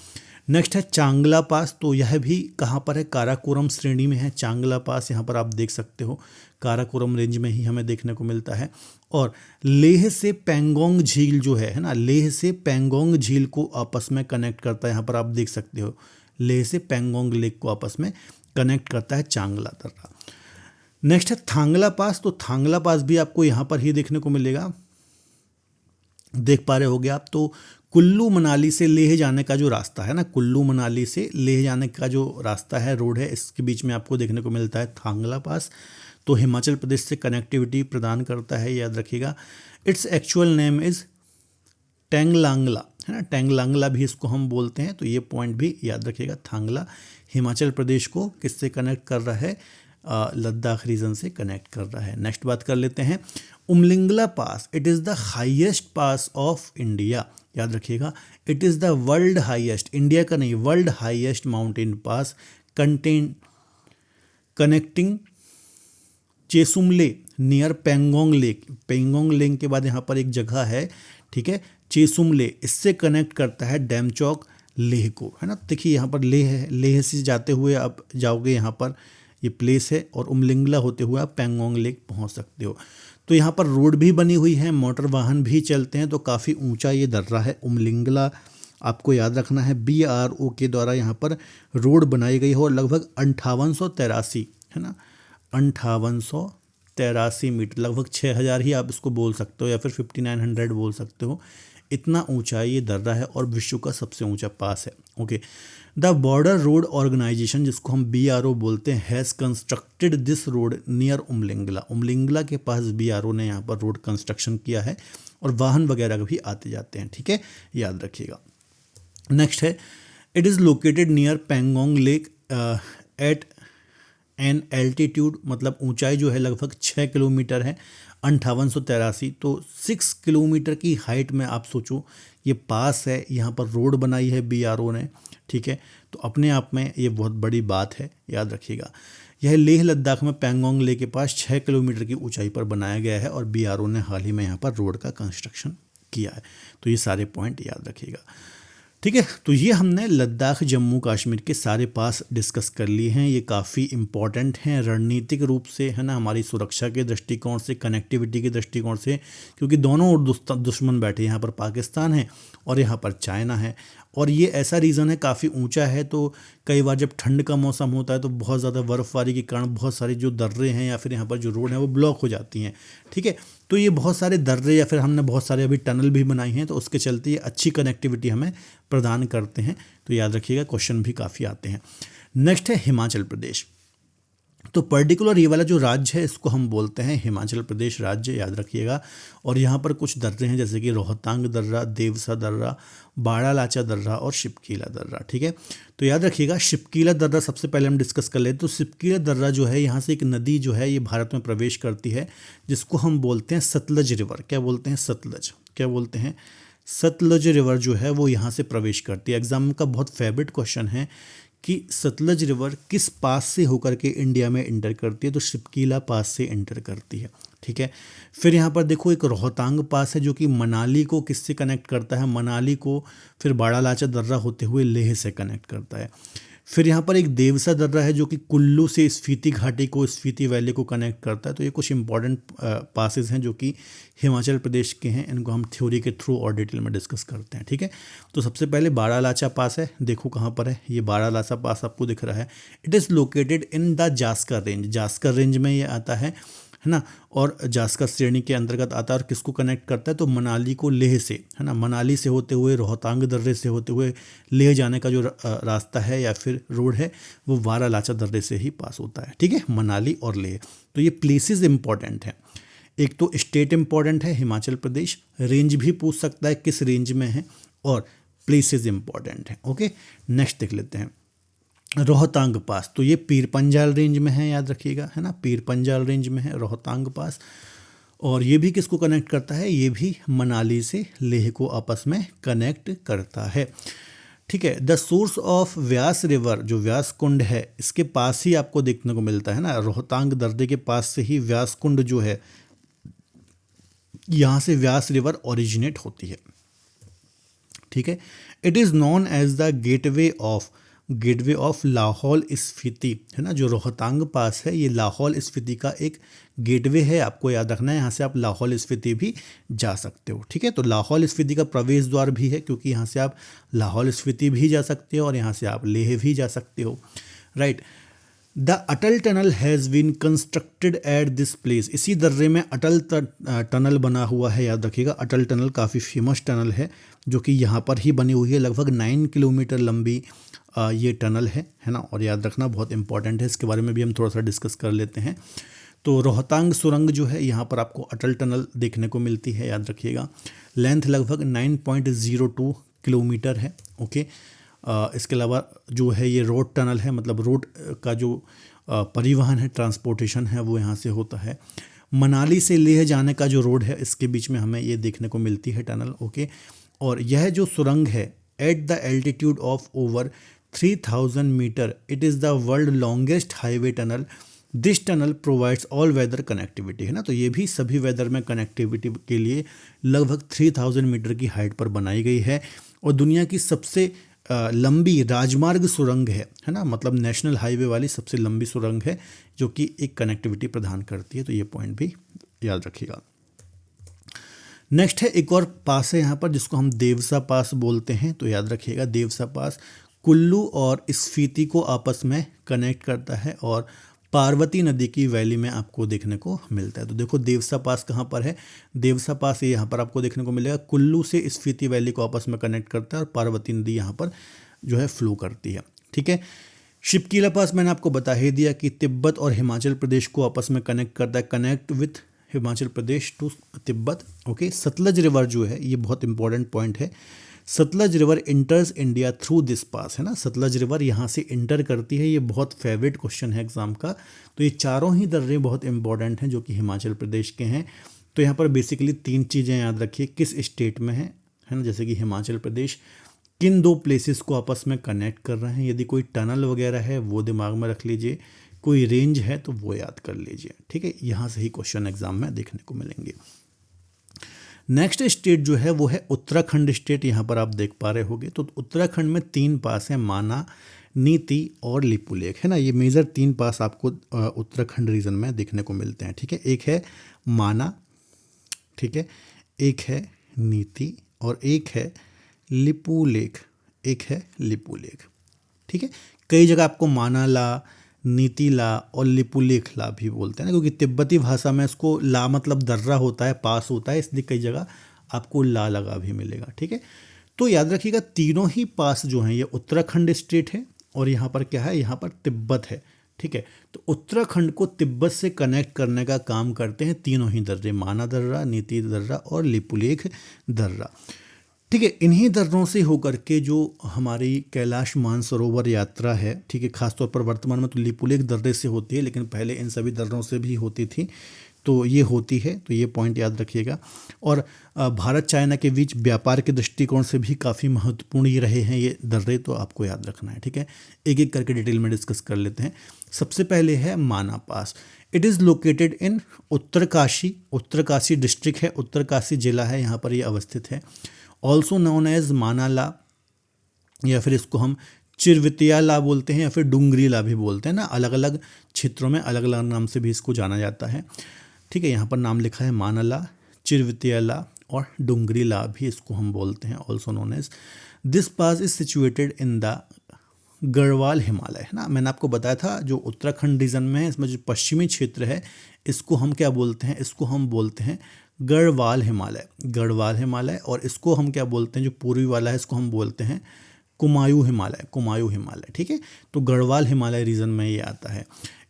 नेक्स्ट है चांगला पास, तो यह भी कहाँ पर है, काराकोरम श्रेणी में है चांगला पास, यहाँ पर आप देख सकते हो काराकोरम रेंज में ही हमें देखने को मिलता है। और लेह से पैंगोंग झील जो है ना, लेह से पैंगोंग झील को आपस में कनेक्ट करता है, यहाँ पर आप देख सकते हो लेह से पैंगोंग लेक को आपस में कनेक्ट करता है चांगला दर्रा। नेक्स्ट है थांगला पास, तो थांगला पास भी आपको यहाँ पर ही देखने को मिलेगा, देख पा रहे होगे आप, तो कुल्लू मनाली से लेह जाने का जो रास्ता है ना, कुल्लू मनाली से लेह जाने का जो रास्ता है, रोड है, इसके बीच में आपको देखने को मिलता है थांगला पास, तो हिमाचल प्रदेश से कनेक्टिविटी प्रदान करता है, याद रखिएगा। इट्स एक्चुअल नेम इज़ टेंगलांगला, है ना, टेंगलांगला भी इसको हम बोलते हैं, तो ये पॉइंट भी याद रखिएगा। थांगला हिमाचल प्रदेश को किससे कनेक्ट कर रहा है, लद्दाख रीजन से कनेक्ट कर रहा है। नेक्स्ट बात कर लेते हैं Umlingla pass. It is the highest pass of India, याद रखिएगा, it is the world highest, India का नहीं, world highest mountain pass connecting Chisumle near Pangong lake. Pangong lake के बाद यहाँ पर एक जगह है, ठीक है, चेसुमले, इससे कनेक्ट करता है डेमचौक लेह को, है ना। देखिए यहाँ पर लेह है, लेह से जाते हुए आप जाओगे, यहाँ पर ये प्लेस है, और उमलिंगला होते हुए आप पेंगोंग लेक पहुँच सकते हो। तो यहाँ पर रोड भी बनी हुई है, मोटर वाहन भी चलते हैं, तो काफ़ी ऊंचा ये दर्रा है उमलिंगला, आपको याद रखना है। BRO के द्वारा यहाँ पर रोड बनाई गई है और लगभग 5883, है ना, 5883 मीटर, लगभग 6000 ही आप इसको बोल सकते हो, या फिर 5900 बोल सकते हो, इतना ऊंचा ये दर्रा है और विश्व का सबसे ऊंचा पास है। Okay, the border road organisation, जिसको हम BRO बोलते हैं, has constructed this road near Umlingla. Umlingla के पास BRO ने यहाँ पर रोड कंस्ट्रक्शन किया है और वाहन वगैरह भी आते जाते हैं, ठीक है, याद रखिएगा। नेक्स्ट है it is located near Pangong lake at an altitude, मतलब ऊंचाई जो है लगभग 6 किलोमीटर है, 5883, तो 6 किलोमीटर की हाइट में आप सोचो ये पास है, यहाँ पर रोड बनाई है BRO ने, ठीक है, तो अपने आप में ये बहुत बड़ी बात है, याद रखिएगा। यह लेह लद्दाख में पैंगोंग लेक के पास 6 किलोमीटर की ऊंचाई पर बनाया गया है और BRO ने हाल ही में यहाँ पर रोड का कंस्ट्रक्शन किया है, तो ये सारे पॉइंट याद रखिएगा, ठीक है। तो ये हमने लद्दाख जम्मू कश्मीर के सारे पास डिस्कस कर लिए हैं, ये काफ़ी इम्पॉर्टेंट हैं रणनीतिक रूप से, है ना, हमारी सुरक्षा के दृष्टिकोण से, कनेक्टिविटी के दृष्टिकोण से, क्योंकि दोनों ओर दुश्मन बैठे, यहाँ पर पाकिस्तान है और यहाँ पर चाइना है, और ये ऐसा रीज़न है काफ़ी ऊंचा है, तो कई बार जब ठंड का मौसम होता है तो बहुत ज़्यादा बर्फ़बारी के कारण बहुत सारी जो दर्रे हैं या फिर यहाँ पर जो रोड है वो ब्लॉक हो जाती हैं, ठीक है, तो ये बहुत सारे दर्रे या फिर हमने बहुत सारे अभी टनल भी बनाई हैं, तो उसके चलते ये अच्छी कनेक्टिविटी हमें प्रदान करते हैं, तो याद रखिएगा, क्वेश्चन भी काफ़ी आते हैं। नेक्स्ट है हिमाचल प्रदेश, तो पर्टिकुलर ये वाला जो राज्य है इसको हम बोलते हैं हिमाचल प्रदेश राज्य, याद रखिएगा। और यहाँ पर कुछ दर्रे हैं जैसे कि रोहतांग दर्रा, देवसा दर्रा, बाड़ालाचा दर्रा और शिपकीला दर्रा, ठीक है, तो याद रखिएगा। शिपकीला दर्रा सबसे पहले हम डिस्कस कर लेते, तो शिपकीला दर्रा जो है, यहाँ से एक नदी जो है ये भारत में प्रवेश करती है, जिसको हम बोलते हैं सतलज रिवर। क्या बोलते हैं? सतलज। क्या बोलते हैं? सतलज रिवर जो है वो यहाँ से प्रवेश करती है। एग्जाम का बहुत फेवरेट क्वेश्चन है कि सतलज रिवर किस पास से होकर के इंडिया में इंटर करती है, तो शिपकीला पास से इंटर करती है, ठीक है। फिर यहाँ पर देखो एक रोहतांग पास है जो कि मनाली को किससे कनेक्ट करता है, मनाली को फिर बाड़ालाचा दर्रा होते हुए लेह से कनेक्ट करता है। फिर यहाँ पर एक देवसा दर्रा है जो कि कुल्लू से स्पीति घाटी को, स्पीति वैली को कनेक्ट करता है। तो ये कुछ इंपॉर्टेंट पासेस हैं जो कि हिमाचल प्रदेश के हैं, इनको हम थ्योरी के थ्रू और डिटेल में डिस्कस करते हैं, ठीक है। तो सबसे पहले बाड़ालाचा पास है, देखो कहाँ पर है, ये बाड़ालाचा पास आपको दिख रहा है। It is located in the Zanskar range, Zanskar range में ये आता है ना, और जास्कर श्रेणी के अंतर्गत आता है। और किसको कनेक्ट करता है, तो मनाली को लेह से, है ना, मनाली से होते हुए रोहतांग दर्रे से होते हुए लेह जाने का जो रास्ता है या फिर रोड है वो बाड़ालाचा दर्रे से ही पास होता है, ठीक है, मनाली और लेह। तो ये प्लेसेस इंपॉर्टेंट हैं, एक तो स्टेट इंपॉर्टेंट है हिमाचल प्रदेश, रेंज भी पूछ सकता है किस रेंज में है, और प्लेसेस इंपॉर्टेंट हैं। ओके, नेक्स्ट देख लेते हैं रोहतांग पास। तो ये पीर पंजाल रेंज में है, याद रखिएगा, है ना, पीर पंजाल रेंज में है रोहतांग पास। और ये भी किसको कनेक्ट करता है, ये भी मनाली से लेह को आपस में कनेक्ट करता है। ठीक है। The source of Vyas river, जो व्यास कुंड है इसके पास ही आपको देखने को मिलता है ना, रोहतांग दर्रे के पास से ही व्यास कुंड जो है, यहाँ से व्यास रिवर ओरिजिनेट होती है। ठीक है। It is known as the gateway of Lahaul Spiti, है ना, जो रोहतांग पास है ये लाहौल स्फीति का एक गेटवे है, आपको याद रखना है। यहाँ से आप लाहौल स्फीति भी जा सकते हो। ठीक है। तो लाहौल स्फीति का प्रवेश द्वार भी है, क्योंकि यहाँ से आप लाहौल स्फीति भी जा सकते हो और यहाँ से आप लेह भी जा सकते हो। Right. The Atal tunnel has been constructed at this place, इसी दर्रे में अटल टनल बना हुआ है, याद रखिएगा। अटल टनल काफ़ी फेमस टनल है जो कि यहाँ पर ही बनी हुई है, लगभग 9 किलोमीटर लंबी ये टनल है ना। और याद रखना बहुत इंपॉर्टेंट है, इसके बारे में भी हम थोड़ा सा डिस्कस कर लेते हैं। तो रोहतांग सुरंग जो है यहाँ पर आपको अटल टनल देखने को मिलती है, याद रखिएगा। लेंथ लगभग 9.02 किलोमीटर है। ओके। इसके अलावा जो है ये रोड टनल है, मतलब रोड का जो परिवहन है, ट्रांसपोर्टेशन है, वो यहाँ से होता है। मनाली से लेह जाने का जो रोड है इसके बीच में हमें ये देखने को मिलती है टनल। ओके। और यह जो सुरंग है at the altitude of over 3000 metre, it is the world longest highway tunnel. This tunnel provides all weather connectivity, है ना। तो ये भी सभी वेदर में कनेक्टिविटी के लिए लगभग 3000 मीटर की हाइट पर बनाई गई है और दुनिया की सबसे लंबी राजमार्ग सुरंग है ना, मतलब नेशनल हाईवे वाली सबसे लंबी सुरंग है जो कि एक कनेक्टिविटी प्रदान करती है। तो ये पॉइंट भी याद रखिएगा। नेक्स्ट है एक और पास है यहाँ पर जिसको हम देवसा पास बोलते हैं। तो याद रखिएगा, देवसा पास कुल्लू और स्फीति को आपस में कनेक्ट करता है और पार्वती नदी की वैली में आपको देखने को मिलता है। तो देखो देवसा पास कहाँ पर है, देवसा पास ये यहाँ पर आपको देखने को मिलेगा, कुल्लू से स्फीति वैली को आपस में कनेक्ट करता है और पार्वती नदी यहाँ पर जो है फ्लो करती है। ठीक है। शिपकीला पास मैंने आपको बता ही दिया कि तिब्बत और हिमाचल प्रदेश को आपस में कनेक्ट करता है, connect with Himachal Pradesh to Tibet. Okay. Sutlej river जो है ये बहुत इंपॉर्टेंट पॉइंट है, Sutlej river enters India through this pass, है ना। सतलज रिवर यहाँ से इंटर करती है, ये बहुत फेवरेट क्वेश्चन है एग्जाम का। तो ये चारों ही दर्रे बहुत इंपॉर्टेंट हैं जो कि हिमाचल प्रदेश के हैं। तो यहाँ पर बेसिकली 3 चीज़ें याद रखिए, किस स्टेट में है ना, जैसे कि हिमाचल प्रदेश, किन 2 प्लेसेस को आपस में कनेक्ट कर रहे हैं, यदि कोई टनल वगैरह है वो दिमाग में रख लीजिए, कोई रेंज है तो वो याद कर लीजिए। ठीक है। यहाँ से ही क्वेश्चन एग्जाम में देखने को मिलेंगे। नेक्स्ट स्टेट जो है वो है उत्तराखंड स्टेट, यहाँ पर आप देख पा रहे होंगे। तो उत्तराखंड में 3 पास हैं, माना, नीति और लिपुलेख, है ना। ये मेजर 3 पास आपको उत्तराखंड रीजन में देखने को मिलते हैं। ठीक है। एक है माना, ठीक है, एक है नीति और एक है लिपुलेख, ठीक है। कई जगह आपको माना ला, नीति ला और लिपुलेख ला भी बोलते हैं ना, क्योंकि तिब्बती भाषा में इसको ला मतलब दर्रा होता है, पास होता है, इसलिए कई जगह आपको ला लगा भी मिलेगा। ठीक है। तो याद रखिएगा तीनों ही पास जो हैं ये उत्तराखंड स्टेट है और यहाँ पर क्या है, यहाँ पर तिब्बत है। ठीक है। तो उत्तराखंड को तिब्बत से कनेक्ट करने का काम करते हैं तीनों ही दर्रे, माना दर्रा, नीति दर्रा और लिपुलेख दर्रा। ठीक है। इन्हीं दर्रों से होकर के जो हमारी कैलाश मानसरोवर यात्रा है, ठीक है, खासतौर पर वर्तमान में तो लिपुलेख दर्रे से होती है, लेकिन पहले इन सभी दर्रों से भी होती थी, तो ये होती है। तो ये पॉइंट याद रखिएगा। और भारत चाइना के बीच व्यापार के दृष्टिकोण से भी काफ़ी महत्वपूर्ण ही रहे हैं ये दर्रे, तो आपको याद रखना है। ठीक है। एक एक करके डिटेल में डिस्कस कर लेते हैं। सबसे पहले है Mana pass. It is located in Uttarkashi district है, उत्तरकाशी जिला है, यहाँ पर ये अवस्थित है। ऑल्सो नोन एज माना ला, या फिर इसको हम चिरवितिया ला बोलते हैं या फिर डुंगरी ला भी बोलते हैं ना, अलग अलग क्षेत्रों में अलग अलग नाम से भी इसको जाना जाता है। ठीक है। यहाँ पर नाम लिखा है माना ला, चिरवितिया ला और डुंगरी ला भी इसको हम बोलते हैं, also known as. This pass is situated in the Garhwal Himalaya, है ना। मैंने आपको बताया था जो उत्तराखंड रीजन में है, इसमें जो पश्चिमी क्षेत्र है इसको हम क्या बोलते हैं, इसको हम बोलते हैं गढ़वाल हिमालय। और इसको हम क्या बोलते हैं, जो पूर्वी वाला है इसको हम बोलते हैं कुमायूं हिमालय। ठीक है। तो गढ़वाल हिमालय रीजन में ये आता है।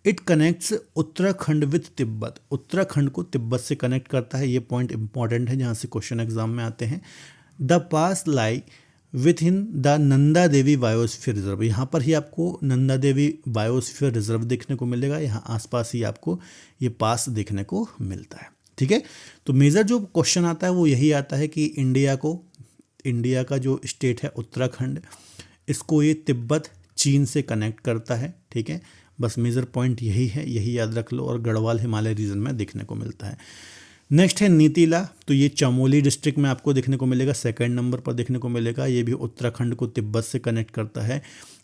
It connects Uttarakhand with Tibet, Uttarakhand को तिब्बत से कनेक्ट करता है। ये पॉइंट इंपॉर्टेंट है, जहाँ से क्वेश्चन एग्जाम में आते हैं। The pass lie with in the Nanda Devi biosphere reserve, यहाँ पर ही आपको नंदा देवी बायोस्फीयर रिजर्व देखने को मिलेगा, यहाँ आसपास ही आपको ये पास देखने को मिलता है। ठीक है। तो मेजर जो क्वेश्चन आता है वो यही आता है कि इंडिया का जो स्टेट है उत्तराखंड, इसको ये तिब्बत चीन से कनेक्ट करता है, ठीक है। बस मेजर पॉइंट यही है, यही याद रख लो, और गढ़वाल हिमालय रीजन में देखने को मिलता है। नेक्स्ट है नीतीला, तो ये चमोली डिस्ट्रिक्ट में आपको देखने को मिलेगा, सेकंड नंबर पर देखने को मिलेगा। ये भी उत्तराखंड को तिब्बत से कनेक्ट करता है।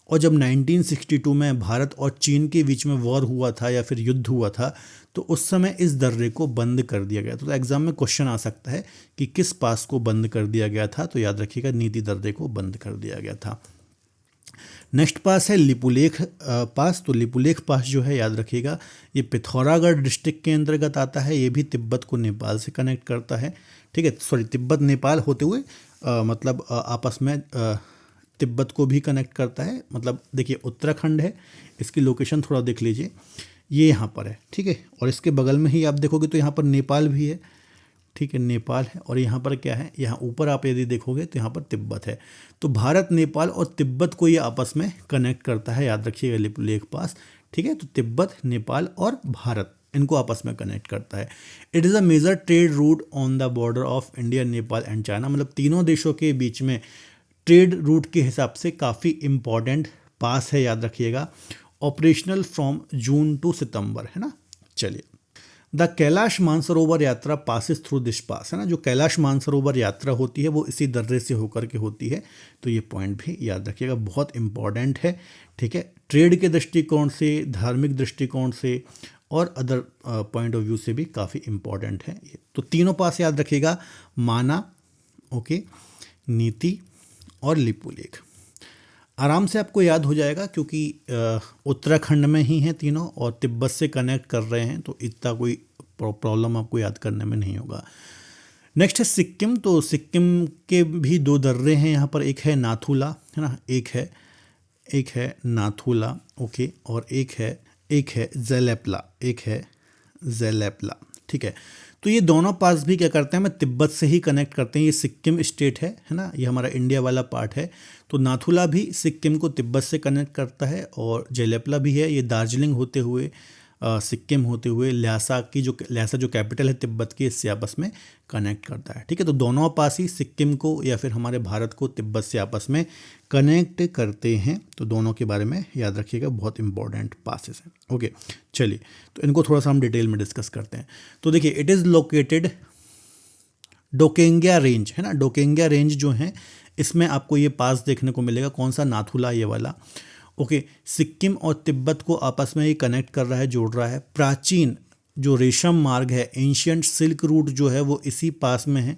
और जब 1962 में भारत और चीन के बीच में वॉर हुआ था या फिर युद्ध हुआ था, तो उस समय इस दर्रे को बंद कर दिया गया। तो एग्जाम में क्वेश्चन आ सकता है कि किस पास को बंद कर दिया गया था, तो याद रखिएगा नीति दर्रे को बंद कर दिया गया था। नेक्स्ट पास है लिपुलेख पास। तो लिपुलेख पास जो है याद रखिएगा, ये पिथौरागढ़ डिस्ट्रिक्ट के अंतर्गत आता है। ये भी तिब्बत को नेपाल से कनेक्ट करता है, ठीक है। सॉरी, तिब्बत नेपाल होते हुए मतलब आपस में तिब्बत को भी कनेक्ट करता है। मतलब देखिए उत्तराखंड है, इसकी लोकेशन थोड़ा देख लीजिए, ये यहाँ पर है, ठीक है। और इसके बगल में ही आप देखोगे तो यहाँ पर नेपाल भी है, ठीक है, नेपाल है। और यहाँ पर क्या है, यहाँ ऊपर आप यदि देखोगे तो यहाँ पर तिब्बत है। तो भारत, नेपाल और तिब्बत को ये आपस में कनेक्ट करता है, याद रखिएगा लिपुलेख पास, ठीक है। तो तिब्बत, नेपाल और भारत, इनको आपस में कनेक्ट करता है। It is a major trade route on the border of India, Nepal and China. मतलब तीनों देशों के बीच में ट्रेड रूट के हिसाब से काफ़ी इम्पॉर्टेंट पास है, याद रखिएगा। ऑपरेशनल फ्रॉम जून टू सितंबर, है ना। चलिए, द कैलाश मानसरोवर यात्रा पासिस थ्रू दिस पास, है ना। जो कैलाश मानसरोवर यात्रा होती है वो इसी दर्रे से होकर के होती है। तो ये पॉइंट भी याद रखिएगा, बहुत इंपॉर्टेंट है, ठीक है। ट्रेड के दृष्टिकोण से, धार्मिक दृष्टिकोण से और अदर पॉइंट ऑफ व्यू से भी काफ़ी इंपॉर्टेंट है ये। तो तीनों पास याद रखिएगा, माना, ओके, नीति और लिपुलेख। आराम से आपको याद हो जाएगा क्योंकि उत्तराखंड में ही हैं तीनों और तिब्बत से कनेक्ट कर रहे हैं, तो इतना कोई प्रॉब्लम आपको याद करने में नहीं होगा। नेक्स्ट है सिक्किम। तो सिक्किम के भी दो दर्रे हैं यहाँ पर, एक है नाथुला, है ना, एक है नाथुला, ओके, और एक है ज़ेलेपला, ठीक है। तो ये दोनों पास भी क्या करते हैं, हमें तिब्बत से ही कनेक्ट करते हैं। ये सिक्किम स्टेट है ना, ये हमारा इंडिया वाला पार्ट है। तो नाथुला भी सिक्किम को तिब्बत से कनेक्ट करता है, और ज़ेलेपला भी है, ये दार्जिलिंग होते हुए सिक्किम होते हुए ल्हासा जो कैपिटल है तिब्बत की, इससे आपस में कनेक्ट करता है, ठीक है। तो दोनों पास ही सिक्किम को या फिर हमारे भारत को तिब्बत से आपस में कनेक्ट करते हैं। तो दोनों के बारे में याद रखिएगा, बहुत इंपॉर्टेंट पासेस हैं, ओके। चलिए, तो इनको थोड़ा सा हम डिटेल में डिस्कस करते हैं। तो देखिए, इट इज़ लोकेटेड डोकेंग्या रेंज, है ना। डोकेंग्या रेंज जो है, इसमें आपको ये पास देखने को मिलेगा, कौन सा, नाथुला, ये वाला, ओके। सिक्किम और तिब्बत को आपस में ये कनेक्ट कर रहा है, जोड़ रहा है। प्राचीन जो रेशम मार्ग है, एंशियंट सिल्क रूट जो है, वो इसी पास में है,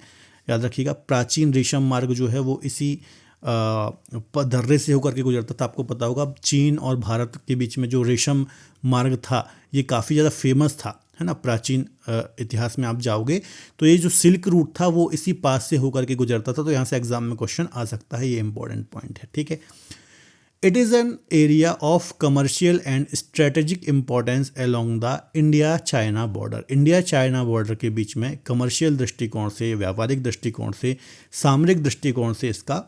याद रखिएगा। प्राचीन रेशम मार्ग जो है वो इसी दर्रे से होकर के गुजरता था। आपको पता होगा चीन और भारत के बीच में जो रेशम मार्ग था, ये काफ़ी ज़्यादा फेमस था, है ना। प्राचीन इतिहास में आप जाओगे तो ये जो सिल्क रूट था वो इसी पास से होकर के गुजरता था। तो यहाँ से एग्जाम में क्वेश्चन आ सकता है, ये इंपॉर्टेंट पॉइंट है, ठीक है। It is an area of commercial and strategic importance along the India China border. India China border के बीच में कमर्शियल दृष्टिकोण से, व्यापारिक दृष्टिकोण से, सामरिक दृष्टिकोण से इसका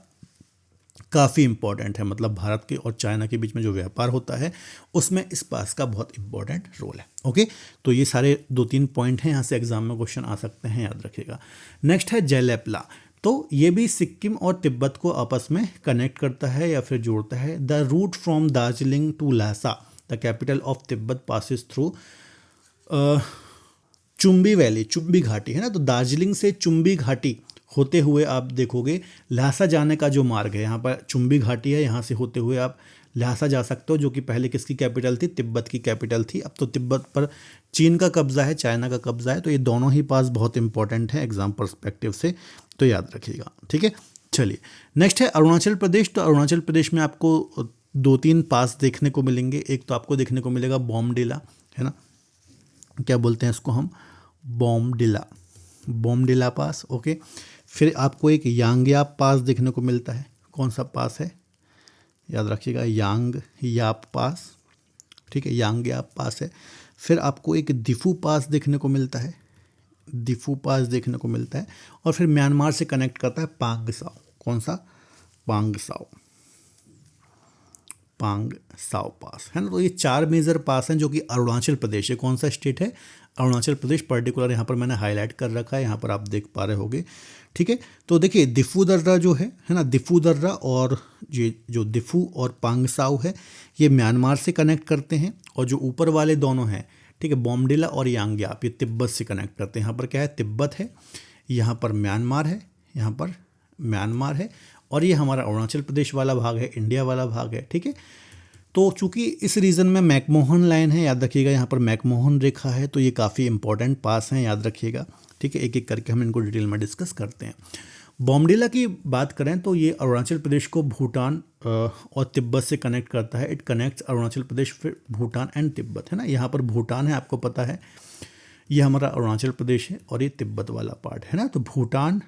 काफ़ी इंपॉर्टेंट है। मतलब भारत के और चाइना के बीच में जो व्यापार होता है उसमें इस पास का बहुत इंपॉर्टेंट रोल है, ओके। तो ये सारे 2-3 पॉइंट हैं, यहाँ से एग्जाम में क्वेश्चन आ सकते हैं, याद रखिएगा। नेक्स्ट है ज़ेलेपला। तो ये भी सिक्किम और तिब्बत को आपस में कनेक्ट करता है या फिर जोड़ता है। The route from Darjeeling to Lhasa, the capital of Tibet, passes through Chumbi valley, Chumbi घाटी, है ना। तो दार्जिलिंग से चुम्बी घाटी होते हुए आप देखोगे ल्हासा जाने का जो मार्ग है, यहाँ पर चुम्बी घाटी है, यहाँ से होते हुए आप ल्हासा जा सकते हो, जो कि पहले किसकी कैपिटल थी, तिब्बत की कैपिटल थी। अब तो तिब्बत पर चीन का कब्जा है, चाइना का कब्जा है। तो ये दोनों ही पास बहुत इंपॉर्टेंट है एग्जाम पर्सपेक्टिव से, तो याद रखिएगा, ठीक है। चलिए, नेक्स्ट है अरुणाचल प्रदेश। तो अरुणाचल प्रदेश में आपको 2-3 पास देखने को मिलेंगे। एक तो आपको देखने को मिलेगा बॉमडिला, है ना, क्या बोलते हैं इसको हम, बॉमडिला पास, ओके। फिर आपको एक यांगयाप पास देखने को मिलता है। कौन सा पास है, याद रखिएगा, यांगयाप पास, ठीक है, यांगयाप पास है। फिर आपको एक दिफू पास देखने को मिलता है, और फिर म्यांमार से कनेक्ट करता है पांगसाओ। कौन सा, पांगसाओ पास, है ना। तो ये 4 मेजर पास हैं जो कि अरुणाचल प्रदेश है। कौन सा स्टेट है, अरुणाचल प्रदेश पर्टिकुलर यहाँ पर मैंने हाईलाइट कर रखा है, यहाँ पर आप देख पा रहे होगे, ठीक है। तो देखिए दिफू दर्रा जो है ना, दिफू दर्रा और ये जो दिफू और पांगसाऊ है ये म्यांमार से कनेक्ट करते हैं, और जो ऊपर वाले दोनों हैं, ठीक है, बोमडिला और यांग्याप, ये तिब्बत से कनेक्ट करते हैं। यहाँ पर क्या है, तिब्बत है, यहाँ पर म्यांमार है, यहाँ पर म्यांमार है, और ये हमारा अरुणाचल प्रदेश वाला भाग है, इंडिया वाला भाग है, ठीक है। तो चूंकि इस रीजन में मैकमोहन लाइन है, याद रखिएगा, यहाँ पर मैकमोहन रेखा है, तो ये काफ़ी इंपॉर्टेंट पास हैं, याद रखिएगा, ठीक है। एक एक करके हम इनको डिटेल में डिस्कस करते हैं। बोमडिला की बात करें तो ये अरुणाचल प्रदेश को भूटान और तिब्बत से कनेक्ट करता है। इट कनेक्ट्स अरुणाचल प्रदेश फिर भूटान एंड तिब्बत, है ना। यहाँ पर भूटान है, आपको पता है, ये हमारा अरुणाचल प्रदेश है, और ये तिब्बत वाला पार्ट है ना। तो भूटान,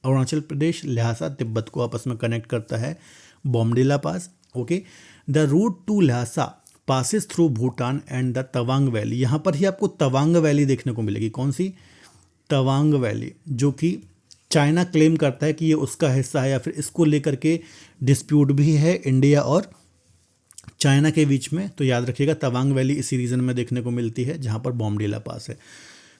अरुणाचल प्रदेश, ल्हासा, तिब्बत को आपस में कनेक्ट करता है Bomdila pass, okay. The route to Lhasa passes through Bhutan and the Tawang valley. यहाँ पर ही आपको तवांग वैली देखने को मिलेगी। कौन सी? तवांग वैली, जो कि चाइना क्लेम करता है कि ये उसका हिस्सा है, या फिर इसको लेकर के डिस्प्यूट भी है इंडिया और चाइना के बीच में। तो याद रखिएगा तवांग वैली इसी रीजन में देखने को मिलती है जहाँ पर बोमडिला पास है।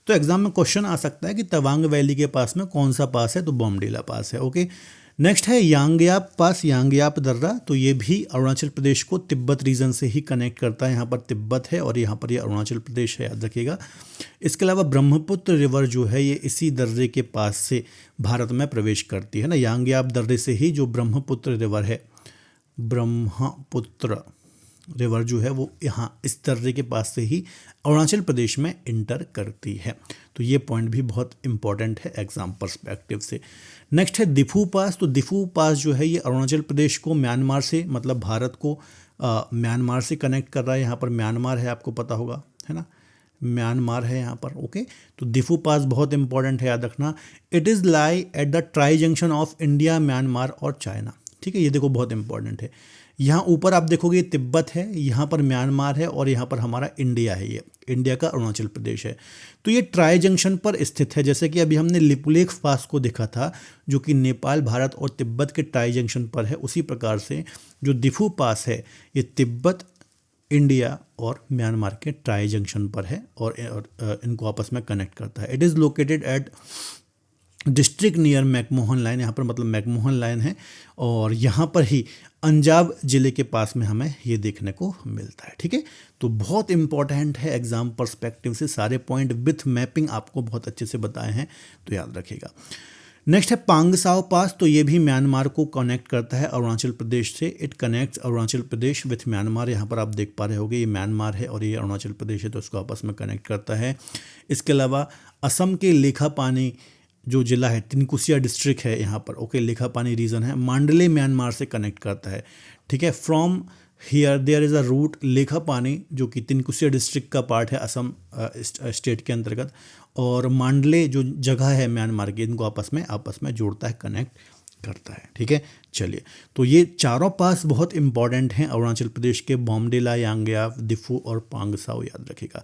तो एग्जाम में क्वेश्चन आ सकता है कि तवांग वैली के पास में कौन सा पास है, तो बोमडिला पास है, ओके। नेक्स्ट है यांग्याप पास, यांग्याप दर्रा, तो ये भी अरुणाचल प्रदेश को तिब्बत रीजन से ही कनेक्ट करता है। यहाँ पर तिब्बत है और यहाँ पर ये अरुणाचल प्रदेश है, याद रखिएगा। इसके अलावा ब्रह्मपुत्र रिवर जो है ये इसी दर्रे के पास से भारत में प्रवेश करती है ना। यांग्याप दर्रे से ही जो ब्रह्मपुत्र रिवर है, ब्रह्मपुत्र रिवर जो है वो यहाँ इस दर्रे के पास से ही अरुणाचल प्रदेश में इंटर करती है। तो ये पॉइंट भी बहुत इंपॉर्टेंट है एग्जाम पर्सपेक्टिव से। नेक्स्ट है दिफू पास। तो दिफू पास जो है ये अरुणाचल प्रदेश को म्यांमार से, मतलब भारत को म्यांमार से कनेक्ट कर रहा है। यहाँ पर म्यांमार है, आपको पता होगा, है ना, म्यांमार है यहाँ पर, ओके। तो दिफू पास बहुत इंपॉर्टेंट है, याद रखना। It is lie at the tri junction of India, Myanmar और चाइना, ठीक है। ये देखो बहुत इंपॉर्टेंट है। यहाँ ऊपर आप देखोगे ये तिब्बत है, यहाँ पर म्यांमार है, और यहाँ पर हमारा इंडिया है, ये इंडिया का अरुणाचल प्रदेश है। तो ये ट्राई जंक्शन पर स्थित है, जैसे कि अभी हमने लिपुलेख पास को देखा था जो कि नेपाल, भारत और तिब्बत के ट्राई जंक्शन पर है। उसी प्रकार से जो दिफू पास है ये तिब्बत, इंडिया और म्यांमार के ट्राई जंक्शन पर है, और इनको आपस में कनेक्ट करता है। It is located at district near McMahon line, यहाँ पर मतलब मैकमोहन लाइन है, और यहाँ पर ही अंजाव जिले के पास में हमें ये देखने को मिलता है, ठीक है। तो बहुत इंपॉर्टेंट है एग्जाम पर्सपेक्टिव से, सारे पॉइंट विथ मैपिंग आपको बहुत अच्छे से बताए हैं, तो याद रखिएगा। नेक्स्ट है पांगसाओ पास। तो ये भी म्यांमार को कनेक्ट करता है अरुणाचल प्रदेश से। It connects Arunachal Pradesh with Myanmar. यहाँ पर आप देख पा रहे होगे ये म्यांमार है और ये अरुणाचल प्रदेश है, तो इसको आपस में कनेक्ट करता है। इसके अलावा असम के लेखापानी जो जिला है, तिनकुसिया डिस्ट्रिक्ट है यहाँ पर, ओके, लेखापानी रीजन है, मांडले म्यांमार से कनेक्ट करता है, ठीक है। From here there is a route Lekhapani, जो कि तिनकुसिया डिस्ट्रिक्ट का पार्ट है असम स्टेट के अंतर्गत, और मांडले जो जगह है म्यांमार की, इनको आपस में जोड़ता है, कनेक्ट करता है, ठीक है। चलिए, तो ये चारों पास बहुत इंपॉर्टेंट हैं अरुणाचल प्रदेश के, बोमडिला, यांग्याप, दिफू और पांगसाओ, याद रखिएगा।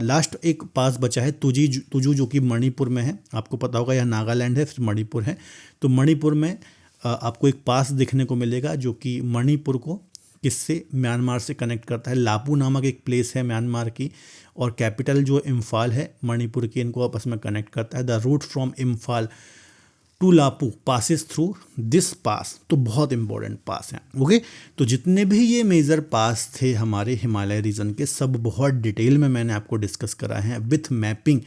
लास्ट एक पास बचा है तुजू, जो कि मणिपुर में है। आपको पता होगा यह नागालैंड है, फिर मणिपुर है। तो मणिपुर में आपको एक पास देखने को मिलेगा जो कि मणिपुर को किससे, म्यांमार से कनेक्ट करता है। लापू नामक एक प्लेस है म्यांमार की, और कैपिटल जो इम्फाल है मणिपुर की, इनको आपस में कनेक्ट करता है। The route from Imphal to Lapu passes through this pass. तो बहुत इंपॉर्टेंट पास हैं, ओके। तो जितने भी ये मेजर पास थे हमारे हिमालय रीजन के, सब बहुत डिटेल में मैंने आपको डिस्कस करा है विथ मैपिंग।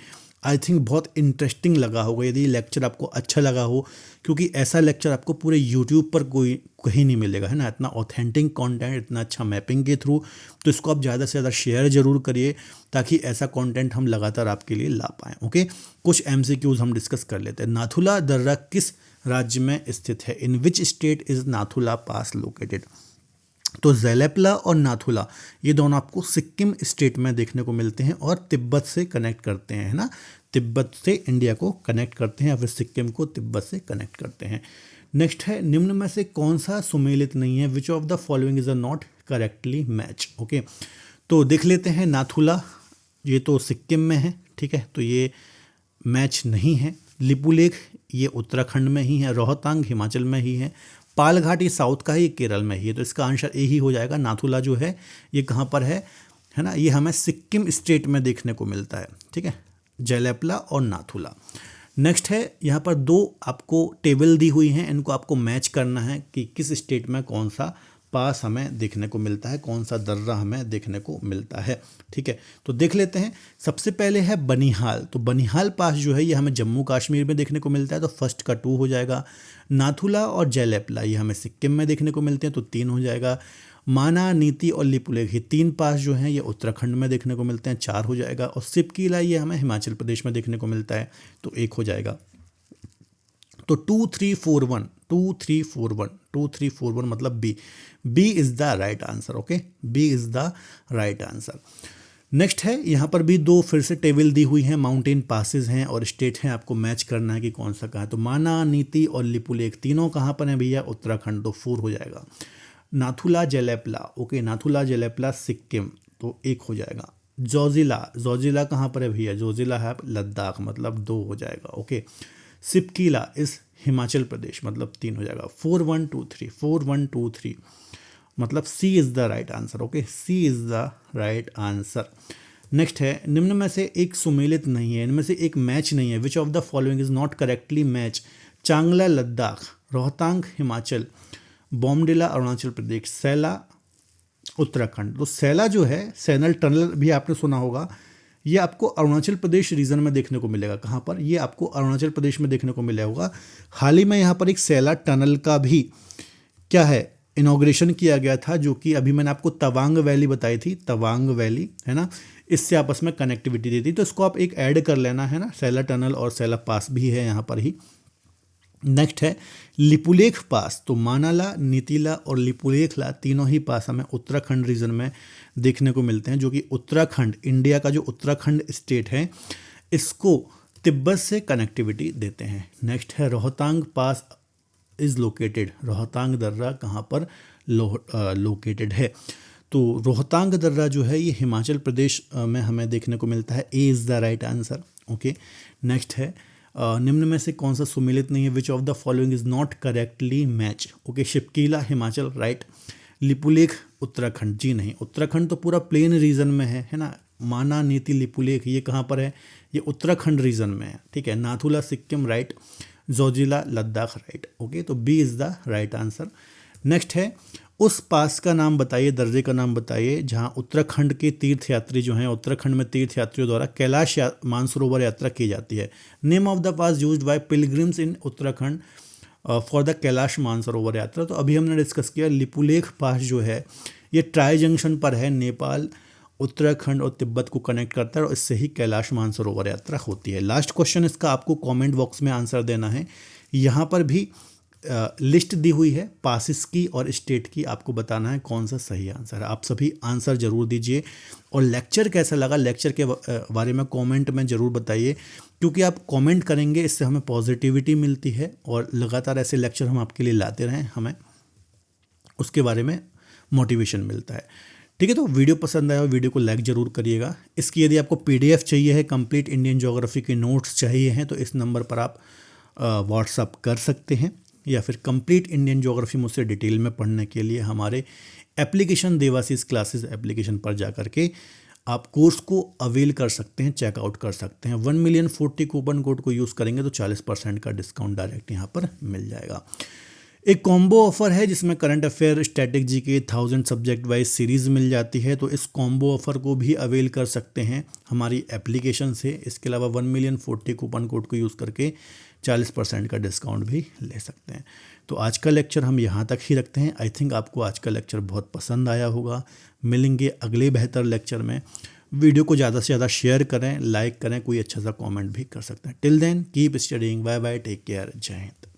आई थिंक बहुत इंटरेस्टिंग लगा होगा यदि लेक्चर आपको अच्छा लगा हो, क्योंकि ऐसा लेक्चर आपको पूरे यूट्यूब पर कहीं नहीं मिलेगा, है ना, इतना ऑथेंटिक कंटेंट, इतना अच्छा मैपिंग के थ्रू। तो इसको आप ज़्यादा से ज़्यादा शेयर जरूर करिए, ताकि ऐसा कंटेंट हम लगातार आपके लिए ला पाएँ, ओके। कुछ MCQs हम डिस्कस कर लेते हैं। नाथुला दर्रा किस राज्य में स्थित है? In which state is Nathula pass located? तो ज़ैलेपला और नाथुला ये दोनों आपको सिक्किम स्टेट में देखने को मिलते हैं, और तिब्बत से कनेक्ट करते हैं, है ना, तिब्बत से इंडिया को कनेक्ट करते हैं, या फिर सिक्किम को तिब्बत से कनेक्ट करते हैं। नेक्स्ट है, निम्न में से कौन सा सुमेलित नहीं है? Which of the following is a not correctly match, okay. तो देख लेते हैं। नाथुला ये तो सिक्किम में है, ठीक है, तो ये मैच नहीं है। लिपुलेख ये उत्तराखंड में ही है। रोहतांग हिमाचल में ही है। पालघाट ये साउथ का है, ये केरल में ही है। तो इसका आंसर ए ही हो जाएगा। नाथुला जो है ये कहाँ पर है है ना, ये हमें सिक्किम स्टेट में देखने को मिलता है, ठीक है, जयलेपला और नाथुला। नेक्स्ट है, यहाँ पर दो आपको टेबल दी हुई हैं, इनको आपको मैच करना है कि किस स्टेट में कौन सा पास हमें देखने को मिलता है, कौन सा दर्रा हमें देखने को मिलता है, ठीक है। तो देख लेते हैं। सबसे पहले है बनिहाल। तो बनिहाल पास जो है ये हमें जम्मू कश्मीर में देखने को मिलता है, तो फर्स्ट का 2 हो जाएगा। नाथुला और जयलेपला ये हमें सिक्किम में देखने को मिलते हैं, तो 3 हो जाएगा। माना, नीति और लिपुलेख ये 3 पास जो हैं ये उत्तराखंड में देखने को मिलते हैं, 4 हो जाएगा। और सिपकीला ये हमें हिमाचल प्रदेश में देखने को मिलता है, तो 1 हो जाएगा। तो 2 3 4 1 2 3 4 1 2 3 4 1 मतलब B is the right answer. Okay, B is the right answer. Next है, यहाँ पर भी दो फिर से टेबल दी हुई हैं, माउंटेन पासेस हैं और स्टेट हैं, आपको मैच करना है कि कौन सा कहाँ है। तो माना, नीति और लिपुलेख तीनों कहाँ पर हैं भैया, उत्तराखंड, तो 4 हो जाएगा। नाथुला जयलेपला, ओके, नाथुला जयलेपला सिक्किम, तो 1 हो जाएगा। जोजिला कहाँ पर है भैया, जोजिला है लद्दाख, मतलब 2 हो जाएगा। ओके, सिपकीला इस हिमाचल प्रदेश, मतलब 3 हो जाएगा। 4 1 2 3 4 1 2 3 मतलब C is the right answer. Okay, C is the right answer. Next है, निम्न में से एक सुमेलित नहीं है, इनमें से एक मैच नहीं है। Which of the following is not correctly match. चांगला लद्दाख, रोहतांग हिमाचल, बॉमडिला अरुणाचल प्रदेश, सैला उत्तराखंड। तो सैला जो है, सैनल टनल भी आपने सुना होगा, ये आपको अरुणाचल प्रदेश रीजन में देखने को मिलेगा। कहाँ पर, ये आपको अरुणाचल प्रदेश में देखने को मिला होगा। हाल ही में यहाँ पर एक सैला टनल का भी क्या है, इनॉग्रेशन किया गया था, जो कि अभी मैंने आपको तवांग वैली बताई थी, तवांग वैली है ना, इससे आपस में कनेक्टिविटी देती। तो इसको आप एक ऐड कर लेना है ना, सैला टनल और सैला पास भी है यहाँ पर ही। नेक्स्ट है लिपुलेख पास। तो मानाला, नीतिला और लिपुलेखला तीनों ही पास हमें उत्तराखंड रीजन में देखने को मिलते हैं, जो कि उत्तराखंड, इंडिया का जो उत्तराखंड स्टेट है, इसको तिब्बत से कनेक्टिविटी देते हैं। नेक्स्ट है रोहतांग पास इज़ लोकेटेड। रोहतांग दर्रा कहाँ पर लोकेटेड है। तो रोहतांग दर्रा जो है ये हिमाचल प्रदेश में हमें देखने को मिलता है। A is the right answer. Okay, next है, निम्न में से कौन सा सुमेलित नहीं है। Which of the following is not correctly match. Okay, Shipkila Himachal, right. Lipulekh Uttarakhand, जी नहीं, उत्तराखंड तो पूरा प्लेन रीजन में है ना। माना, नीति, लिपुलेख ये कहाँ पर है, ये उत्तराखंड रीजन में है, ठीक है। Nathula Sikkim, right. Zojila Ladakh, right. Okay, तो B is the right answer. Next है, उस पास का नाम बताइए, दर्जे का नाम बताइए, जहां उत्तराखंड के तीर्थयात्री जो हैं, उत्तराखंड में तीर्थयात्रियों द्वारा कैलाश मानसरोवर यात्रा की जाती है। Name of the pass used by pilgrims in Uttarakhand for the Kailash Mansarovar यात्रा। तो अभी हमने डिस्कस किया, लिपुलेख पास जो है ये ट्राई जंक्शन पर है, नेपाल, उत्तराखंड और तिब्बत को कनेक्ट करता है, और इससे ही कैलाश मानसरोवर यात्रा होती है। लास्ट क्वेश्चन इसका आपको कमेंट बॉक्स में आंसर देना है। यहाँ पर भी लिस्ट दी हुई है पासिस की और स्टेट की, आपको बताना है कौन सा सही आंसर है। आप सभी आंसर जरूर दीजिए, और लेक्चर कैसा लगा, लेक्चर के बारे में कमेंट में ज़रूर बताइए, क्योंकि आप कमेंट करेंगे इससे हमें पॉजिटिविटी मिलती है, और लगातार ऐसे लेक्चर हम आपके लिए लाते रहें, हमें उसके बारे में मोटिवेशन मिलता है। ठीक है, तो वीडियो पसंद आया हो वीडियो को लाइक ज़रूर करिएगा। इसकी यदि आपको PDF चाहिए है, कंप्लीट इंडियन ज्योग्राफी के नोट्स चाहिए हैं, तो इस नंबर पर आप व्हाट्सअप कर सकते हैं, या फिर कंप्लीट इंडियन ज्योग्राफी मुझसे डिटेल में पढ़ने के लिए हमारे एप्लीकेशन देवासीज क्लासेस एप्लीकेशन पर जा करके आप कोर्स को अवेल कर सकते हैं, चेकआउट कर सकते हैं। 1,040,000 कूपन कोड को यूज़ करेंगे तो 40% का डिस्काउंट डायरेक्ट यहाँ पर मिल जाएगा। एक कॉम्बो ऑफर है जिसमें current affair, static GK, 1000 subject wise series मिल जाती है, तो इस कॉम्बो ऑफर को भी अवेल कर सकते हैं हमारी एप्लीकेशन से। इसके अलावा 1,040,000 कूपन कोड को यूज़ करके 40% का डिस्काउंट भी ले सकते हैं। तो आज का लेक्चर हम यहाँ तक ही रखते हैं। आई थिंक आपको आज का लेक्चर बहुत पसंद आया होगा। मिलेंगे अगले बेहतर लेक्चर में। वीडियो को ज़्यादा से ज़्यादा शेयर करें, लाइक करें, कोई अच्छा सा कमेंट भी कर सकते हैं। Till then keep studying, bye bye, take care, Jai Hind.